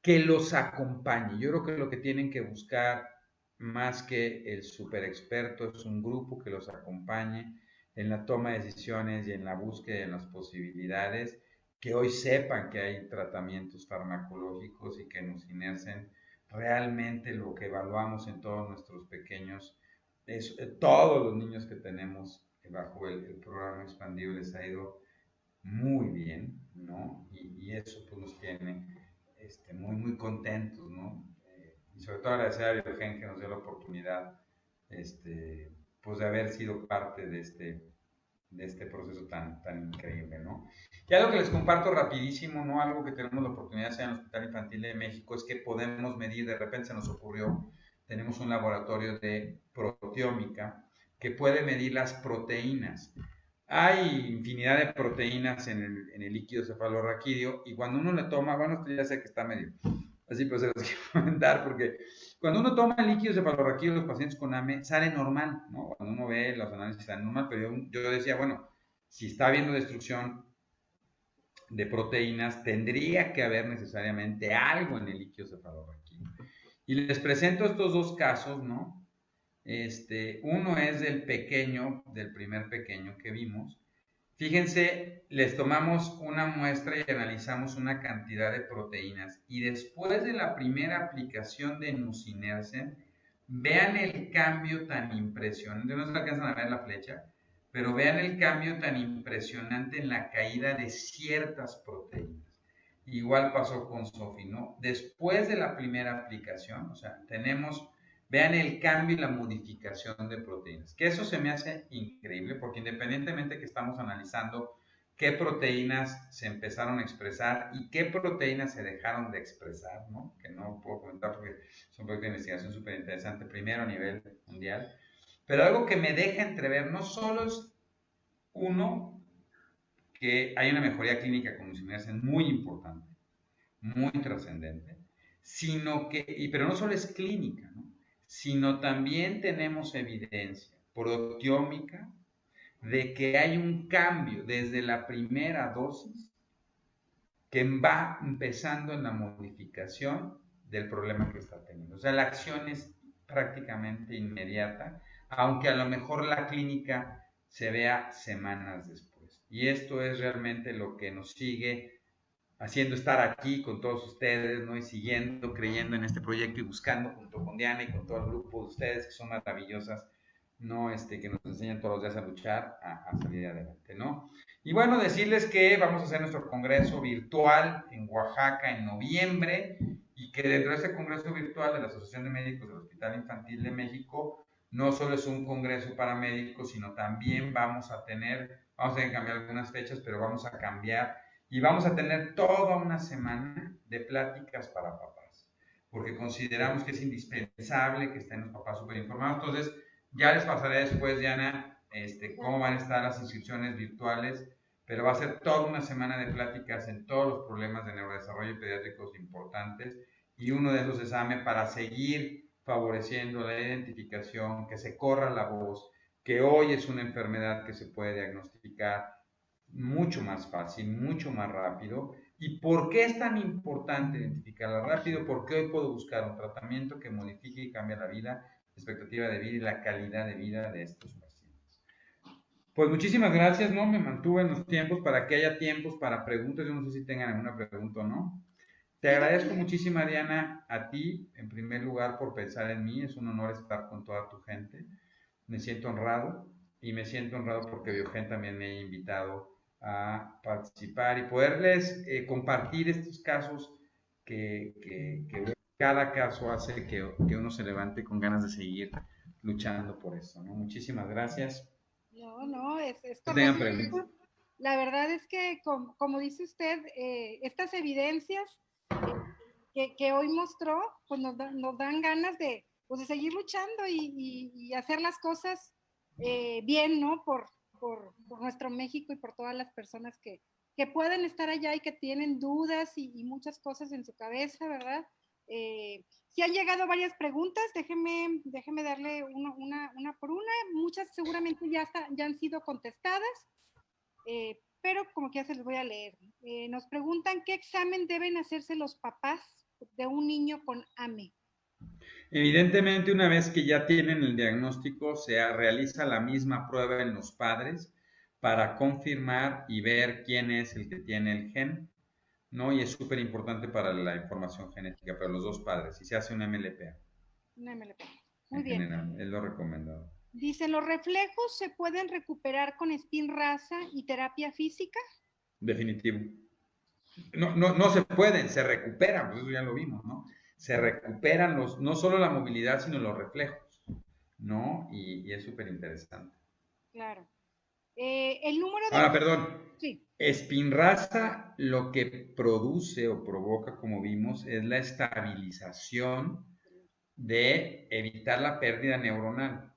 que los acompañe. Yo creo que lo que tienen que buscar más que el super experto es un grupo que los acompañe en la toma de decisiones y en la búsqueda de las posibilidades, que hoy sepan que hay tratamientos farmacológicos y que nos inercen realmente lo que evaluamos en todos nuestros pequeños, todos los niños que tenemos bajo el programa expandido les ha ido muy bien, ¿no? Y eso pues nos tiene muy contentos, ¿no? Y sobre todo agradecer a Biogen que nos dio la oportunidad, pues de haber sido parte de este proceso tan increíble, ¿no? Y algo que les comparto rapidísimo, ¿no? Algo que tenemos la oportunidad de hacer en el Hospital Infantil de México es que podemos medir, de repente se nos ocurrió, tenemos un laboratorio de proteómica que puede medir las proteínas. Hay infinidad de proteínas en el líquido cefalorraquídeo y cuando uno le toma, bueno, esto ya sé que está medio así, pues se los quiero comentar porque cuando uno toma el líquido cefalorraquídeo de los pacientes con AME sale normal, ¿no? Cuando uno ve los análisis sale normal, pero yo decía, bueno, si está habiendo destrucción de proteínas, tendría que haber necesariamente algo en el líquido cefalorraquídeo. Y les presento estos dos casos, ¿no? Uno es del pequeño, del primer pequeño que vimos. Fíjense, les tomamos una muestra y analizamos una cantidad de proteínas. Y después de la primera aplicación de nusinersen, vean el cambio tan impresionante. No se alcanzan a ver la flecha, pero vean el cambio tan impresionante en la caída de ciertas proteínas. Igual pasó con Sofi, ¿no? Después de la primera aplicación, o sea, vean el cambio y la modificación de proteínas, que eso se me hace increíble porque independientemente que estamos analizando qué proteínas se empezaron a expresar y qué proteínas se dejaron de expresar, ¿no? Que no puedo comentar porque es un proyecto de investigación súper interesante, primero a nivel mundial, pero algo que me deja entrever no solo es uno, que hay una mejoría clínica con nusinersen muy importante, muy trascendente, sino que, pero no solo es clínica, ¿no? Sino también tenemos evidencia proteómica de que hay un cambio desde la primera dosis que va empezando en la modificación del problema que está teniendo. O sea, la acción es prácticamente inmediata, aunque a lo mejor la clínica se vea semanas después. Y esto es realmente lo que nos sigue haciendo estar aquí con todos ustedes, ¿no? Y siguiendo, creyendo en este proyecto y buscando junto con Diana y con todo el grupo de ustedes que son maravillosas, ¿no? Que nos enseñan todos los días a luchar, a salir adelante, ¿no? Y bueno, decirles que vamos a hacer nuestro congreso virtual en Oaxaca en noviembre y que dentro de ese congreso virtual de la Asociación de Médicos del Hospital Hospital Infantil de México, no solo es un congreso para médicos, sino también vamos a tener que cambiar algunas fechas, pero vamos a cambiar y vamos a tener toda una semana de pláticas para papás, porque consideramos que es indispensable que estén los papás súper informados. Entonces, ya les pasaré después, Diana, cómo van a estar las inscripciones virtuales, pero va a ser toda una semana de pláticas en todos los problemas de neurodesarrollo pediátricos importantes, y uno de esos es AME, para seguir favoreciendo la identificación, que se corra la voz, que hoy es una enfermedad que se puede diagnosticar mucho más fácil, mucho más rápido. ¿Y por qué es tan importante identificarla rápido? Porque hoy puedo buscar un tratamiento que modifique y cambie la vida, la expectativa de vida y la calidad de vida de estos pacientes. Pues muchísimas gracias, ¿no? Me mantuve en los tiempos para que haya tiempos para preguntas. Yo no sé si tengan alguna pregunta o no. Te agradezco muchísimo, Diana, a ti, en primer lugar, por pensar en mí. Es un honor estar con toda tu gente. Me siento honrado, y me siento honrado porque Biogen también me ha invitado a participar y poderles compartir estos casos que cada caso hace que uno se levante con ganas de seguir luchando por eso, ¿no? Muchísimas gracias. No, es No tengan correcto. preguntas. La verdad es que, como dice usted, estas evidencias que hoy mostró, pues nos dan ganas pues de seguir luchando y hacer las cosas bien, ¿no? Por nuestro México y por todas las personas que pueden estar allá y que tienen dudas y muchas cosas en su cabeza, ¿verdad? Sí han llegado varias preguntas, déjeme darle una por una. Muchas seguramente ya han sido contestadas, pero como que ya se les voy a leer. Nos preguntan qué examen deben hacerse los papás de un niño con AME. Evidentemente, una vez que ya tienen el diagnóstico, se realiza la misma prueba en los padres para confirmar y ver quién es el que tiene el gen, ¿no? Y es súper importante para la información genética, para los dos padres, y se hace una MLPA. Una MLPA. Muy En bien. general, es lo recomendado. Dice, ¿los reflejos se pueden recuperar con Spinraza y terapia física? Definitivo. No se pueden, se recuperan, pues eso ya lo vimos, ¿no? Se recuperan no solo la movilidad, sino los reflejos, ¿no? Y es súper interesante. Claro. El número de... Ahora, perdón. Sí. Spinraza lo que produce o provoca, como vimos, es la estabilización de evitar la pérdida neuronal.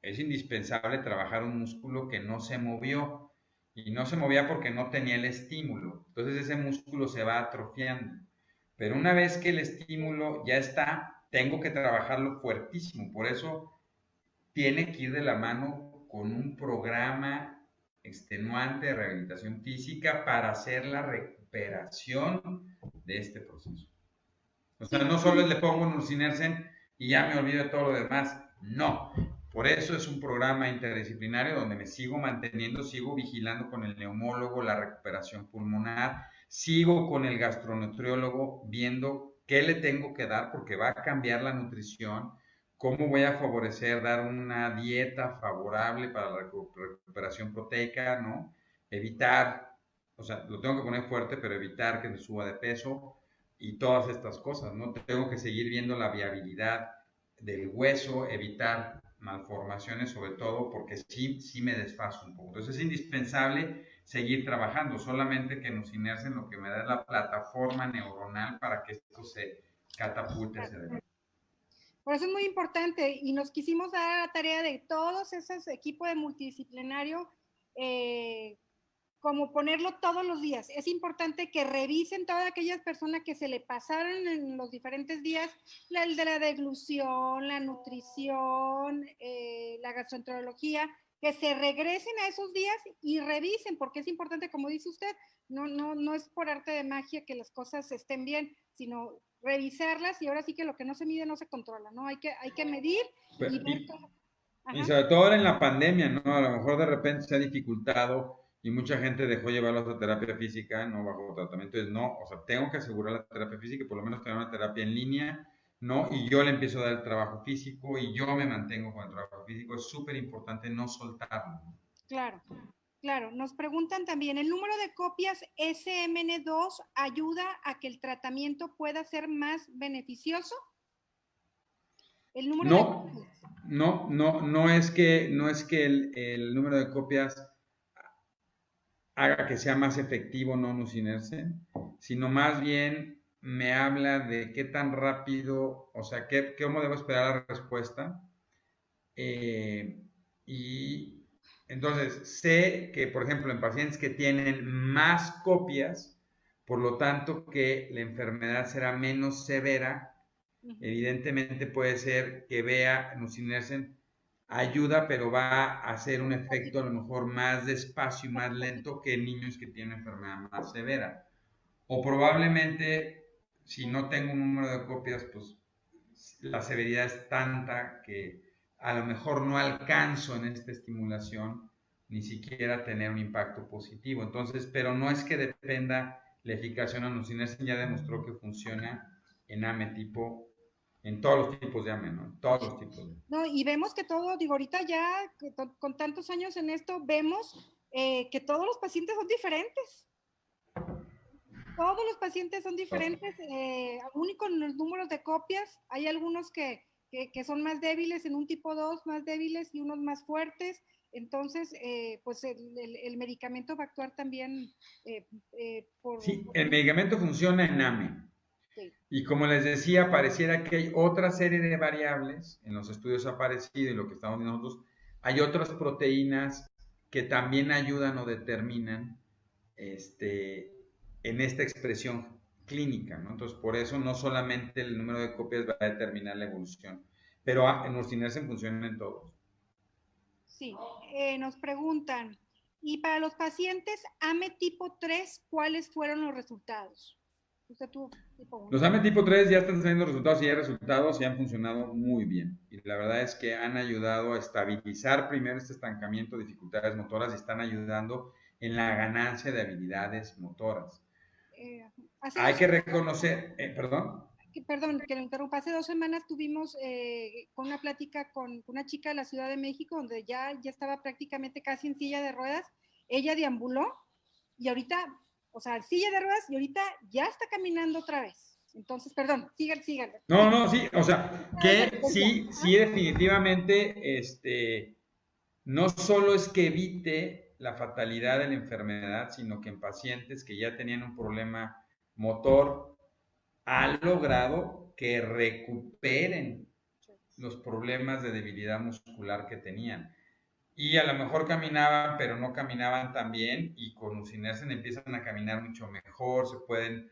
Es indispensable trabajar un músculo que no se movió, y no se movía porque no tenía el estímulo. Entonces ese músculo se va atrofiando. Pero una vez que el estímulo ya está, tengo que trabajarlo fuertísimo. Por eso tiene que ir de la mano con un programa extenuante de rehabilitación física para hacer la recuperación de este proceso. O sea, no solo le pongo un Nusinersen y ya me olvido de todo lo demás. No. Por eso es un programa interdisciplinario donde me sigo manteniendo, sigo vigilando con el neumólogo la recuperación pulmonar, sigo con el gastronutriólogo viendo qué le tengo que dar porque va a cambiar la nutrición, cómo voy a favorecer dar una dieta favorable para la recuperación proteica, ¿no? Evitar, o sea, lo tengo que poner fuerte, pero evitar que me suba de peso y todas estas cosas, ¿no? Tengo que seguir viendo la viabilidad del hueso, evitar malformaciones, sobre todo porque sí me desfaso un poco. Entonces es indispensable seguir trabajando, solamente que nos inercen lo que me da la plataforma neuronal para que esto se catapulte hacia adelante. Por eso es muy importante y nos quisimos dar la tarea de todos esos equipos de multidisciplinario, como ponerlo todos los días. Es importante que revisen todas aquellas personas que se le pasaron en los diferentes días, el de la deglución, la nutrición, la gastroenterología, que se regresen a esos días y revisen, porque es importante, como dice usted, no es por arte de magia que las cosas estén bien, sino revisarlas, y ahora sí que lo que no se mide no se controla, ¿no? Hay que medir y ver todo. Y sobre todo ahora en la pandemia, ¿no? A lo mejor de repente se ha dificultado y mucha gente dejó llevarlo a terapia física, no bajo tratamiento. Entonces, no, o sea, tengo que asegurar la terapia física y por lo menos tener una terapia en línea, ¿no? Y yo le empiezo a dar el trabajo físico y yo me mantengo con el trabajo físico. Es súper importante no soltarlo. Claro, claro. Nos preguntan también, ¿el número de copias SMN2 ayuda a que el tratamiento pueda ser más beneficioso? El número de No, copias. no es que el número de copias haga que sea más efectivo no nusinersen, sino más bien me habla de qué tan rápido, o sea, cómo debo esperar la respuesta. Y entonces sé que, por ejemplo, en pacientes que tienen más copias, por lo tanto que la enfermedad será menos severa, evidentemente puede ser que vea nusinersen ayuda, pero va a hacer un efecto a lo mejor más despacio y más lento que en niños que tienen enfermedad más severa. O probablemente, si no tengo un número de copias, pues la severidad es tanta que a lo mejor no alcanzo en esta estimulación ni siquiera tener un impacto positivo. Entonces, pero no es que dependa la eficacia o no, nusinersen ya demostró que funciona en AME tipo, en todos los tipos de AME, ¿no? En todos los tipos de... No, y vemos que todo, digo, ahorita ya con tantos años en esto, vemos que todos los pacientes son diferentes. Todos los pacientes son diferentes, aún y con los números de copias, hay algunos que son más débiles en un tipo 2, más débiles y unos más fuertes. Entonces, pues el medicamento va a actuar también Sí, el medicamento funciona en AME. Sí. Y como les decía, pareciera que hay otra serie de variables, en los estudios ha aparecido y lo que estamos viendo nosotros, hay otras proteínas que también ayudan o determinan en esta expresión clínica, ¿no? Entonces, por eso no solamente el número de copias va a determinar la evolución, pero en los Nusinersen funcionan en todos. Sí, nos preguntan, y para los pacientes AME tipo 3, ¿cuáles fueron los resultados? Usted tuvo tipo 1. Los AME tipo 3 ya están saliendo resultados y hay resultados y han funcionado muy bien. Y la verdad es que han ayudado a estabilizar primero este estancamiento, dificultades motoras y están ayudando en la ganancia de habilidades motoras. Hay que reconocer, perdón. Perdón, que lo interrumpa. Hace 2 semanas tuvimos con una plática con una chica de la Ciudad de México, donde ya estaba prácticamente casi en silla de ruedas. Ella deambuló y ahorita, o sea, silla de ruedas y ahorita ya está caminando otra vez. Entonces, perdón, síganle. No, sí, o sea, que sí, definitivamente, no solo es que evite la fatalidad de la enfermedad, sino que en pacientes que ya tenían un problema motor, ha logrado que recuperen los problemas de debilidad muscular que tenían. Y a lo mejor caminaban, pero no caminaban tan bien, y con Nusinersen empiezan a caminar mucho mejor, se pueden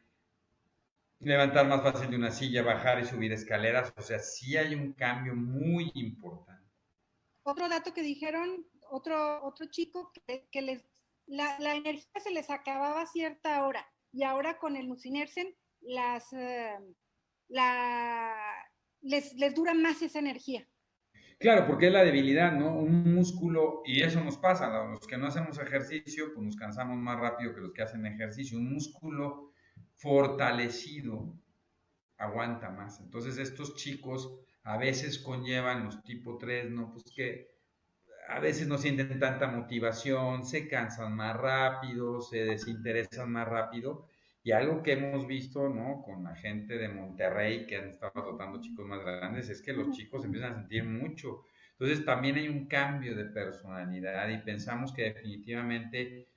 levantar más fácil de una silla, bajar y subir escaleras, o sea, sí hay un cambio muy importante. Otro dato que dijeron, otro chico, que la energía se les acababa a cierta hora, y ahora con el Nusinersen les dura más esa energía. Claro, porque es la debilidad, ¿no? Un músculo, y eso nos pasa, los que no hacemos ejercicio, pues nos cansamos más rápido que los que hacen ejercicio. Un músculo fortalecido aguanta más. Entonces estos chicos a veces conllevan los tipo 3, ¿no? Pues que a veces no sienten tanta motivación, se cansan más rápido, se desinteresan más rápido. Y algo que hemos visto, ¿no? Con la gente de Monterrey que han estado tratando chicos más grandes, es que los chicos empiezan a sentir mucho. Entonces también hay un cambio de personalidad y pensamos que definitivamente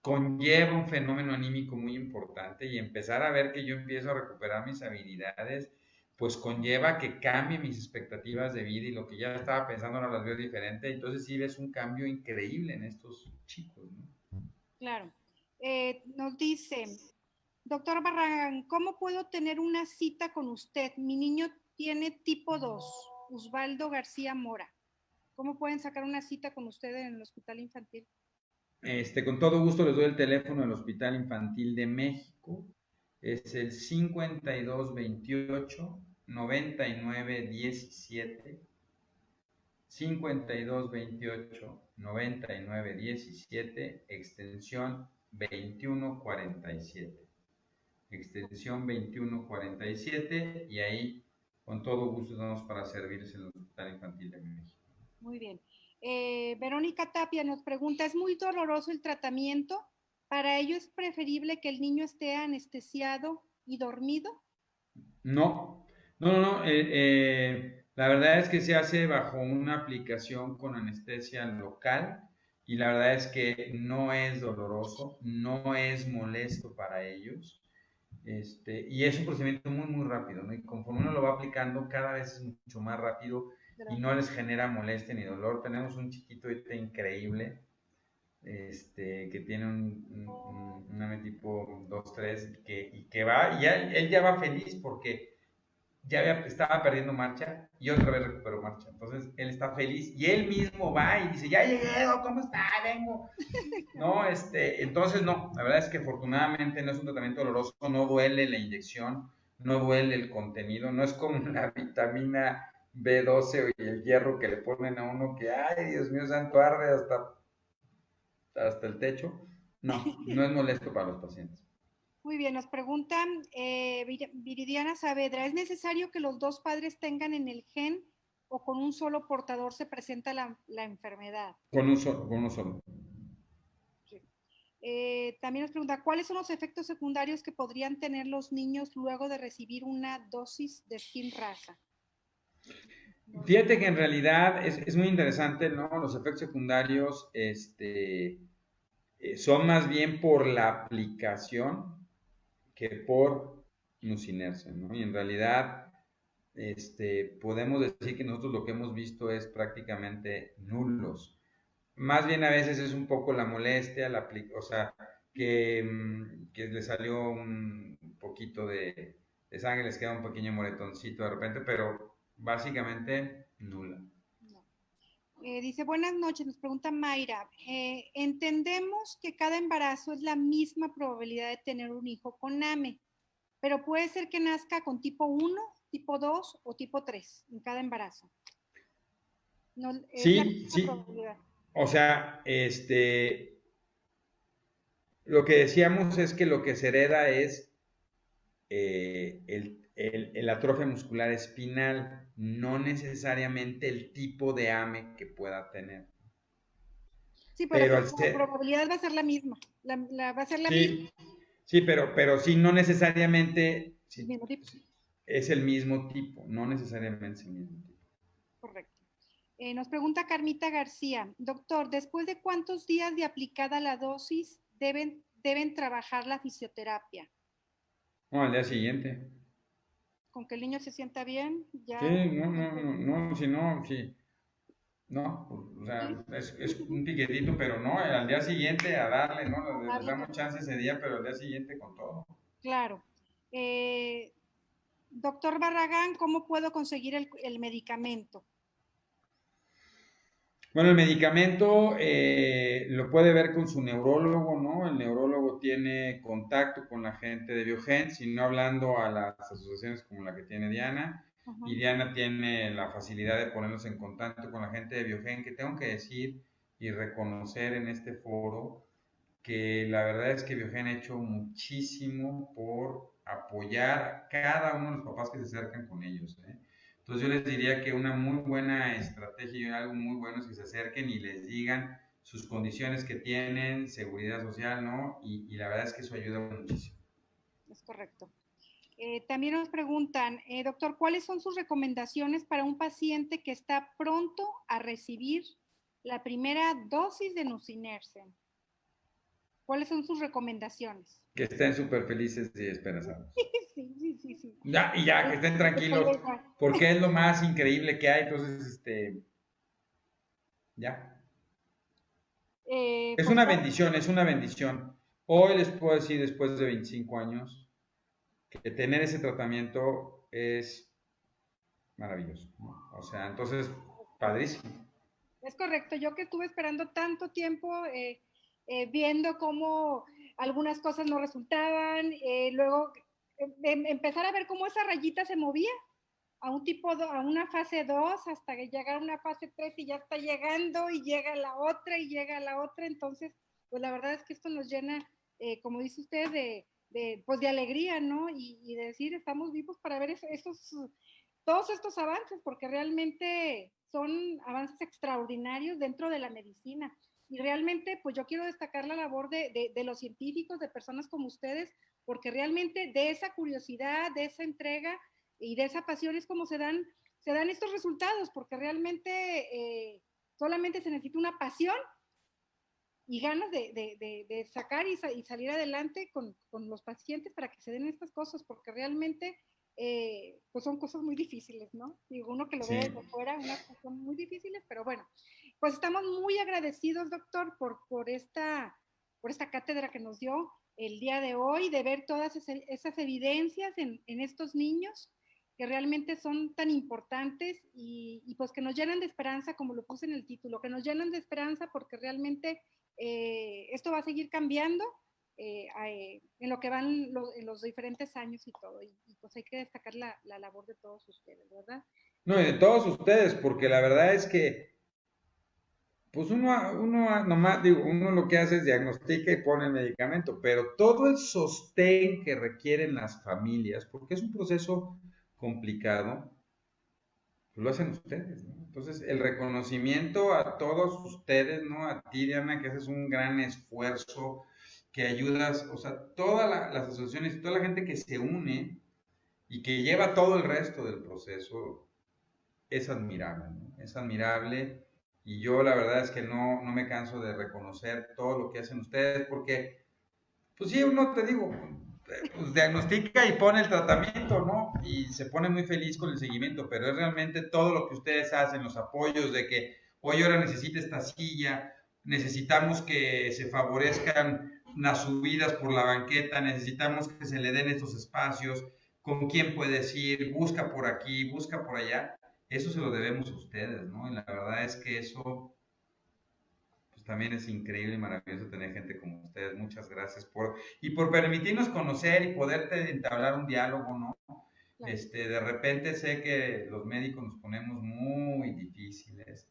conlleva un fenómeno anímico muy importante y empezar a ver que yo empiezo a recuperar mis habilidades, pues conlleva que cambie mis expectativas de vida y lo que ya estaba pensando ahora las veo diferente. Entonces sí ves un cambio increíble en estos chicos, ¿no? Claro. Nos dice, doctor Barragán, ¿cómo puedo tener una cita con usted? Mi niño tiene tipo 2, Osvaldo García Mora. ¿Cómo pueden sacar una cita con usted en el Hospital Infantil? Con todo gusto les doy el teléfono del Hospital Infantil de México. Es el 5228 9917. 5228 9917, extensión 2147. Extensión 2147, y ahí con todo gusto estamos para servirles en el Hospital Infantil de México. Muy bien. Verónica Tapia nos pregunta, ¿es muy doloroso el tratamiento? ¿Para ello es preferible que el niño esté anestesiado y dormido? No. La verdad es que se hace bajo una aplicación con anestesia local y la verdad es que no es doloroso, no es molesto para ellos. Y es un procedimiento muy, muy rápido, ¿no? Y conforme uno lo va aplicando, cada vez es mucho más rápido y no les genera molestia ni dolor. Tenemos un chiquito increíble, que tiene un AME tipo 2-3 y que va, y él ya va feliz porque estaba perdiendo marcha y otra vez recuperó marcha. Entonces él está feliz y él mismo va y dice, ya llegué, ¿cómo está? Vengo. No, entonces no, la verdad es que afortunadamente no es un tratamiento doloroso, no duele la inyección, no duele el contenido, no es como la vitamina B12 y el hierro que le ponen a uno que, ay, Dios mío santo, arde hasta el techo. No, no es molesto para los pacientes. Muy bien, nos preguntan Viridiana Saavedra, ¿es necesario que los dos padres tengan en el gen o con un solo portador se presenta la enfermedad? Con uno solo. Sí. También nos pregunta, ¿cuáles son los efectos secundarios que podrían tener los niños luego de recibir una dosis de Spinraza? Fíjate que en realidad es muy interesante, ¿no? Los efectos secundarios, son más bien por la aplicación que por nucinerse, ¿no? Y en realidad, podemos decir que nosotros lo que hemos visto es prácticamente nulos. Más bien a veces es un poco la molestia, o sea, que le salió un poquito de sangre, les queda un pequeño moretoncito de repente, pero básicamente nula. No. Dice, buenas noches, nos pregunta Mayra, entendemos que cada embarazo es la misma probabilidad de tener un hijo con AME, pero puede ser que nazca con tipo 1, tipo 2 o tipo 3 en cada embarazo. No, es la Sí, misma sí. probabilidad. O sea, lo que decíamos es que lo que se hereda es el atrofia muscular espinal, no necesariamente el tipo de AME que pueda tener. Sí, pero Pero pues al la ser, probabilidad va a ser la misma. Va a ser la misma, sí, sí, pero sí, no necesariamente el sí, mismo tipo. sí, es el mismo tipo, no necesariamente es el mismo tipo. Correcto. Nos pregunta Carmita García, doctor, ¿después de cuántos días de aplicada la dosis deben trabajar la fisioterapia? No, al día siguiente. Con que el niño se sienta bien, Sí, ya. no, no, no, no, si no, sí. No, o Sí, sea, sí, es sí, un sí. piquetito, pero no, al día siguiente a darle, ¿no? A Les darle damos con todo. chance ese día, pero al día siguiente con todo. Claro. Eh, doctor Barragán, ¿cómo puedo conseguir el medicamento? Bueno, el medicamento lo puede ver con su neurólogo, ¿no? El neurólogo tiene contacto con la gente de Biogen, si no hablando a las asociaciones como la que tiene Diana. Y Ujú. Diana tiene la facilidad de ponernos en contacto con la gente de Biogen, que tengo que decir y reconocer en este foro que la verdad es que Biogen ha hecho muchísimo por apoyar a cada uno de los papás que se acercan con ellos, ¿eh? Entonces yo les diría que una muy buena estrategia y algo muy bueno es que se acerquen y les digan sus condiciones que tienen, seguridad social, ¿no? Y la verdad es que eso ayuda muchísimo. Es correcto. También nos preguntan, doctor, ¿cuáles son sus recomendaciones para un paciente que está pronto a recibir la primera dosis de nusinersen? ¿Cuáles son sus recomendaciones? Que estén súper felices y esperanzados. Sí, sí, sí, sí. Ya, y ya, que estén Que está tranquilos, igual. porque es lo más increíble que hay, entonces, ya. Es Pues una bueno, bendición, es una bendición. Hoy les puedo decir, después de 25 años, que tener ese tratamiento es maravilloso, ¿no? O sea, entonces, padrísimo. es correcto. Yo que estuve esperando tanto tiempo viendo cómo algunas cosas no resultaban, luego empezar a ver cómo esa rayita se movía a un a una fase 2 hasta que llega a una fase 3 y ya está llegando y llega la otra y llega la otra. Entonces, pues la verdad es que esto nos llena, como dice usted, pues de alegría, ¿no? Y de decir, estamos vivos para ver todos estos avances, porque realmente son avances extraordinarios dentro de la medicina. Y realmente, pues yo quiero destacar la labor de los científicos, de personas como ustedes, porque realmente de esa curiosidad, de esa entrega, y de esa pasión es como se dan estos resultados, porque realmente solamente se necesita una pasión y ganas de sacar y salir adelante con los pacientes para que se den estas cosas, porque realmente pues son cosas muy difíciles, ¿no? Digo, uno que lo ve desde fuera, unas cosas muy difíciles, pero bueno, pues estamos muy agradecidos, doctor, por esta cátedra que nos dio el día de hoy, de ver todas esas evidencias en estos niños que realmente son tan importantes y pues que nos llenan de esperanza, como lo puse en el título, que nos llenan de esperanza porque realmente esto va a seguir cambiando en lo que van en los diferentes años y todo. Y pues hay que destacar la labor de todos ustedes, ¿verdad? No, y de todos ustedes, porque la verdad es que, pues uno nomás, digo, uno lo que hace es diagnostica y pone el medicamento, pero todo el sostén que requieren las familias, porque es un proceso complicado, pues lo hacen ustedes, ¿no? Entonces, el reconocimiento a todos ustedes, ¿no? A ti, Diana, que haces un gran esfuerzo, que ayudas, o sea, todas las asociaciones y toda la gente que se une y que lleva todo el resto del proceso, es admirable, ¿no? Es admirable y yo la verdad es que no me canso de reconocer todo lo que hacen ustedes porque, pues sí, uno te digo, pues diagnostica y pone el tratamiento, ¿no? Y se pone muy feliz con el seguimiento, pero es realmente todo lo que ustedes hacen, los apoyos de que hoy ahora necesita esta silla, necesitamos que se favorezcan las subidas por la banqueta, necesitamos que se le den estos espacios, con quién puedes ir, busca por aquí, busca por allá. Eso se lo debemos a ustedes, ¿no? Y la verdad es que eso pues también es increíble y maravilloso tener gente como ustedes. Muchas gracias por permitirnos conocer y poderte entablar un diálogo, ¿no? Claro. De repente sé que los médicos nos ponemos muy difíciles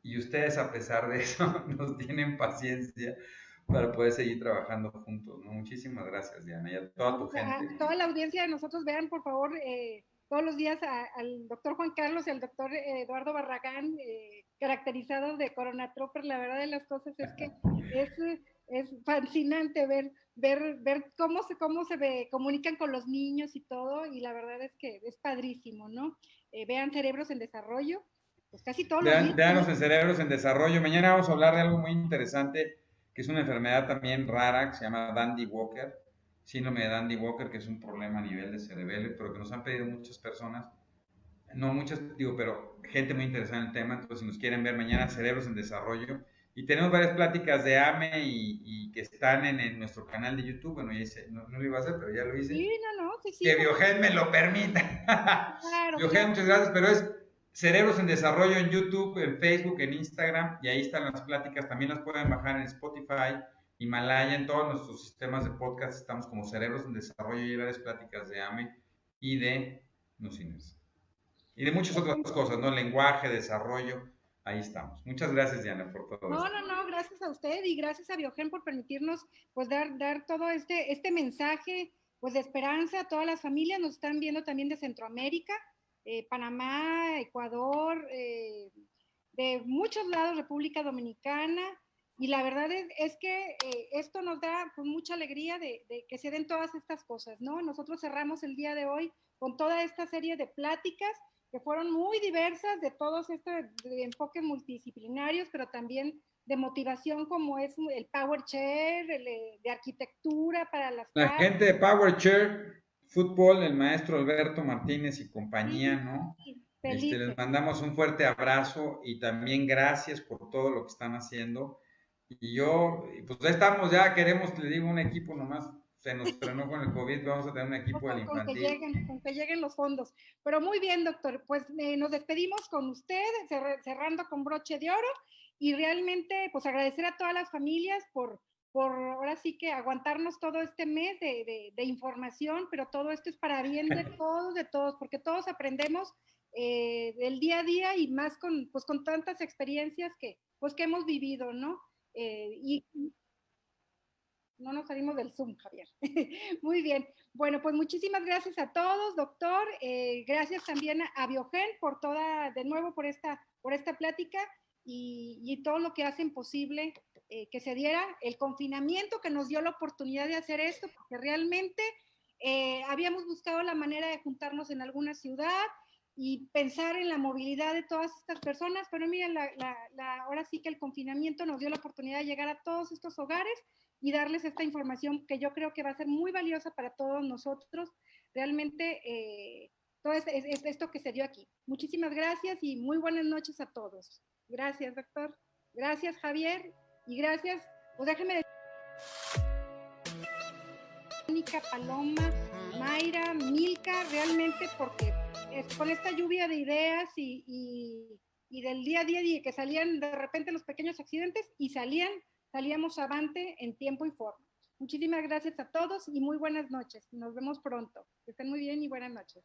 y ustedes a pesar de eso nos tienen paciencia para poder seguir trabajando juntos, ¿no? Muchísimas gracias, Diana, y a toda tu gente. A toda la audiencia de nosotros, vean por favor todos los días al doctor Juan Carlos y al doctor Eduardo Barragán, caracterizados de Corona Trooper. La verdad de las cosas es que es, es fascinante ver cómo se comunican con los niños y todo, y la verdad es que es padrísimo, ¿no? Vean Cerebros en Desarrollo, pues casi todos los días. Veanos en Cerebros en Desarrollo. Mañana vamos a hablar de algo muy interesante, que es una enfermedad también rara, que se llama Dandy Walker, síndrome de Dandy Walker, que es un problema a nivel de cerebelo, pero que nos han pedido muchas personas, no muchas, digo, pero gente muy interesada en el tema. Entonces si nos quieren ver mañana, Cerebros en Desarrollo. Y tenemos varias pláticas de AME y que están en nuestro canal de YouTube. Bueno, ya hice, no lo iba a hacer, pero ya lo hice. Sí, no, sí, sí. Que Biogen me lo permita. Claro, Biogen, claro. muchas gracias, pero es Cerebros en Desarrollo en YouTube, en Facebook, en Instagram, y ahí están las pláticas. También las pueden bajar en Spotify, Himalaya, en todos nuestros sistemas de podcast. Estamos como Cerebros en Desarrollo y hay varias pláticas de AME y de Nucines. Y de muchas otras cosas, ¿no? Lenguaje, desarrollo, ahí estamos. Muchas gracias, Diana, por todo esto. No, gracias a usted y gracias a Biogen por permitirnos pues dar todo este mensaje pues de esperanza a todas las familias. Nos están viendo también de Centroamérica, Panamá, Ecuador, de muchos lados, República Dominicana, y la verdad es que esto nos da pues, mucha alegría de que se den todas estas cosas, ¿no? Nosotros cerramos el día de hoy con toda esta serie de pláticas que fueron muy diversas, de todos estos enfoques multidisciplinarios, pero también de motivación como es el Power Chair, de arquitectura para las La casas. gente de Power Chair Fútbol, el maestro Alberto Martínez y compañía, Sí, ¿no? felices. Les mandamos un fuerte abrazo y también gracias por todo lo que están haciendo. Y yo, pues ya estamos, ya queremos, le digo, un equipo nomás, se nos frenó con el COVID, vamos a tener un equipo del infantil. Con que lleguen los fondos. Pero muy bien, doctor, pues nos despedimos con usted, cerrando con broche de oro, y realmente pues agradecer a todas las familias por ahora sí que aguantarnos todo este mes de información, pero todo esto es para bien de todos, porque todos aprendemos del día a día y más pues, con tantas experiencias pues, que hemos vivido, ¿no? Y no nos salimos del Zoom, Javier. Muy bien. Bueno, pues muchísimas gracias a todos, doctor. Gracias también a Biogen por de nuevo, por esta plática y todo lo que hacen posible que se diera el confinamiento que nos dio la oportunidad de hacer esto, porque realmente habíamos buscado la manera de juntarnos en alguna ciudad y pensar en la movilidad de todas estas personas. Pero miren, ahora sí que el confinamiento nos dio la oportunidad de llegar a todos estos hogares y darles esta información que yo creo que va a ser muy valiosa para todos nosotros. Realmente, todo es esto que se dio aquí. Muchísimas gracias y muy buenas noches a todos. Gracias, doctor. Gracias, Javier. Y gracias, pues déjenme decir, Mónica, Paloma, Mayra, Milka, realmente porque con esta lluvia de ideas y del día a día y que salían de repente los pequeños accidentes y salíamos avante en tiempo y forma. Muchísimas gracias a todos y muy buenas noches. Nos vemos pronto. Que estén muy bien y buenas noches.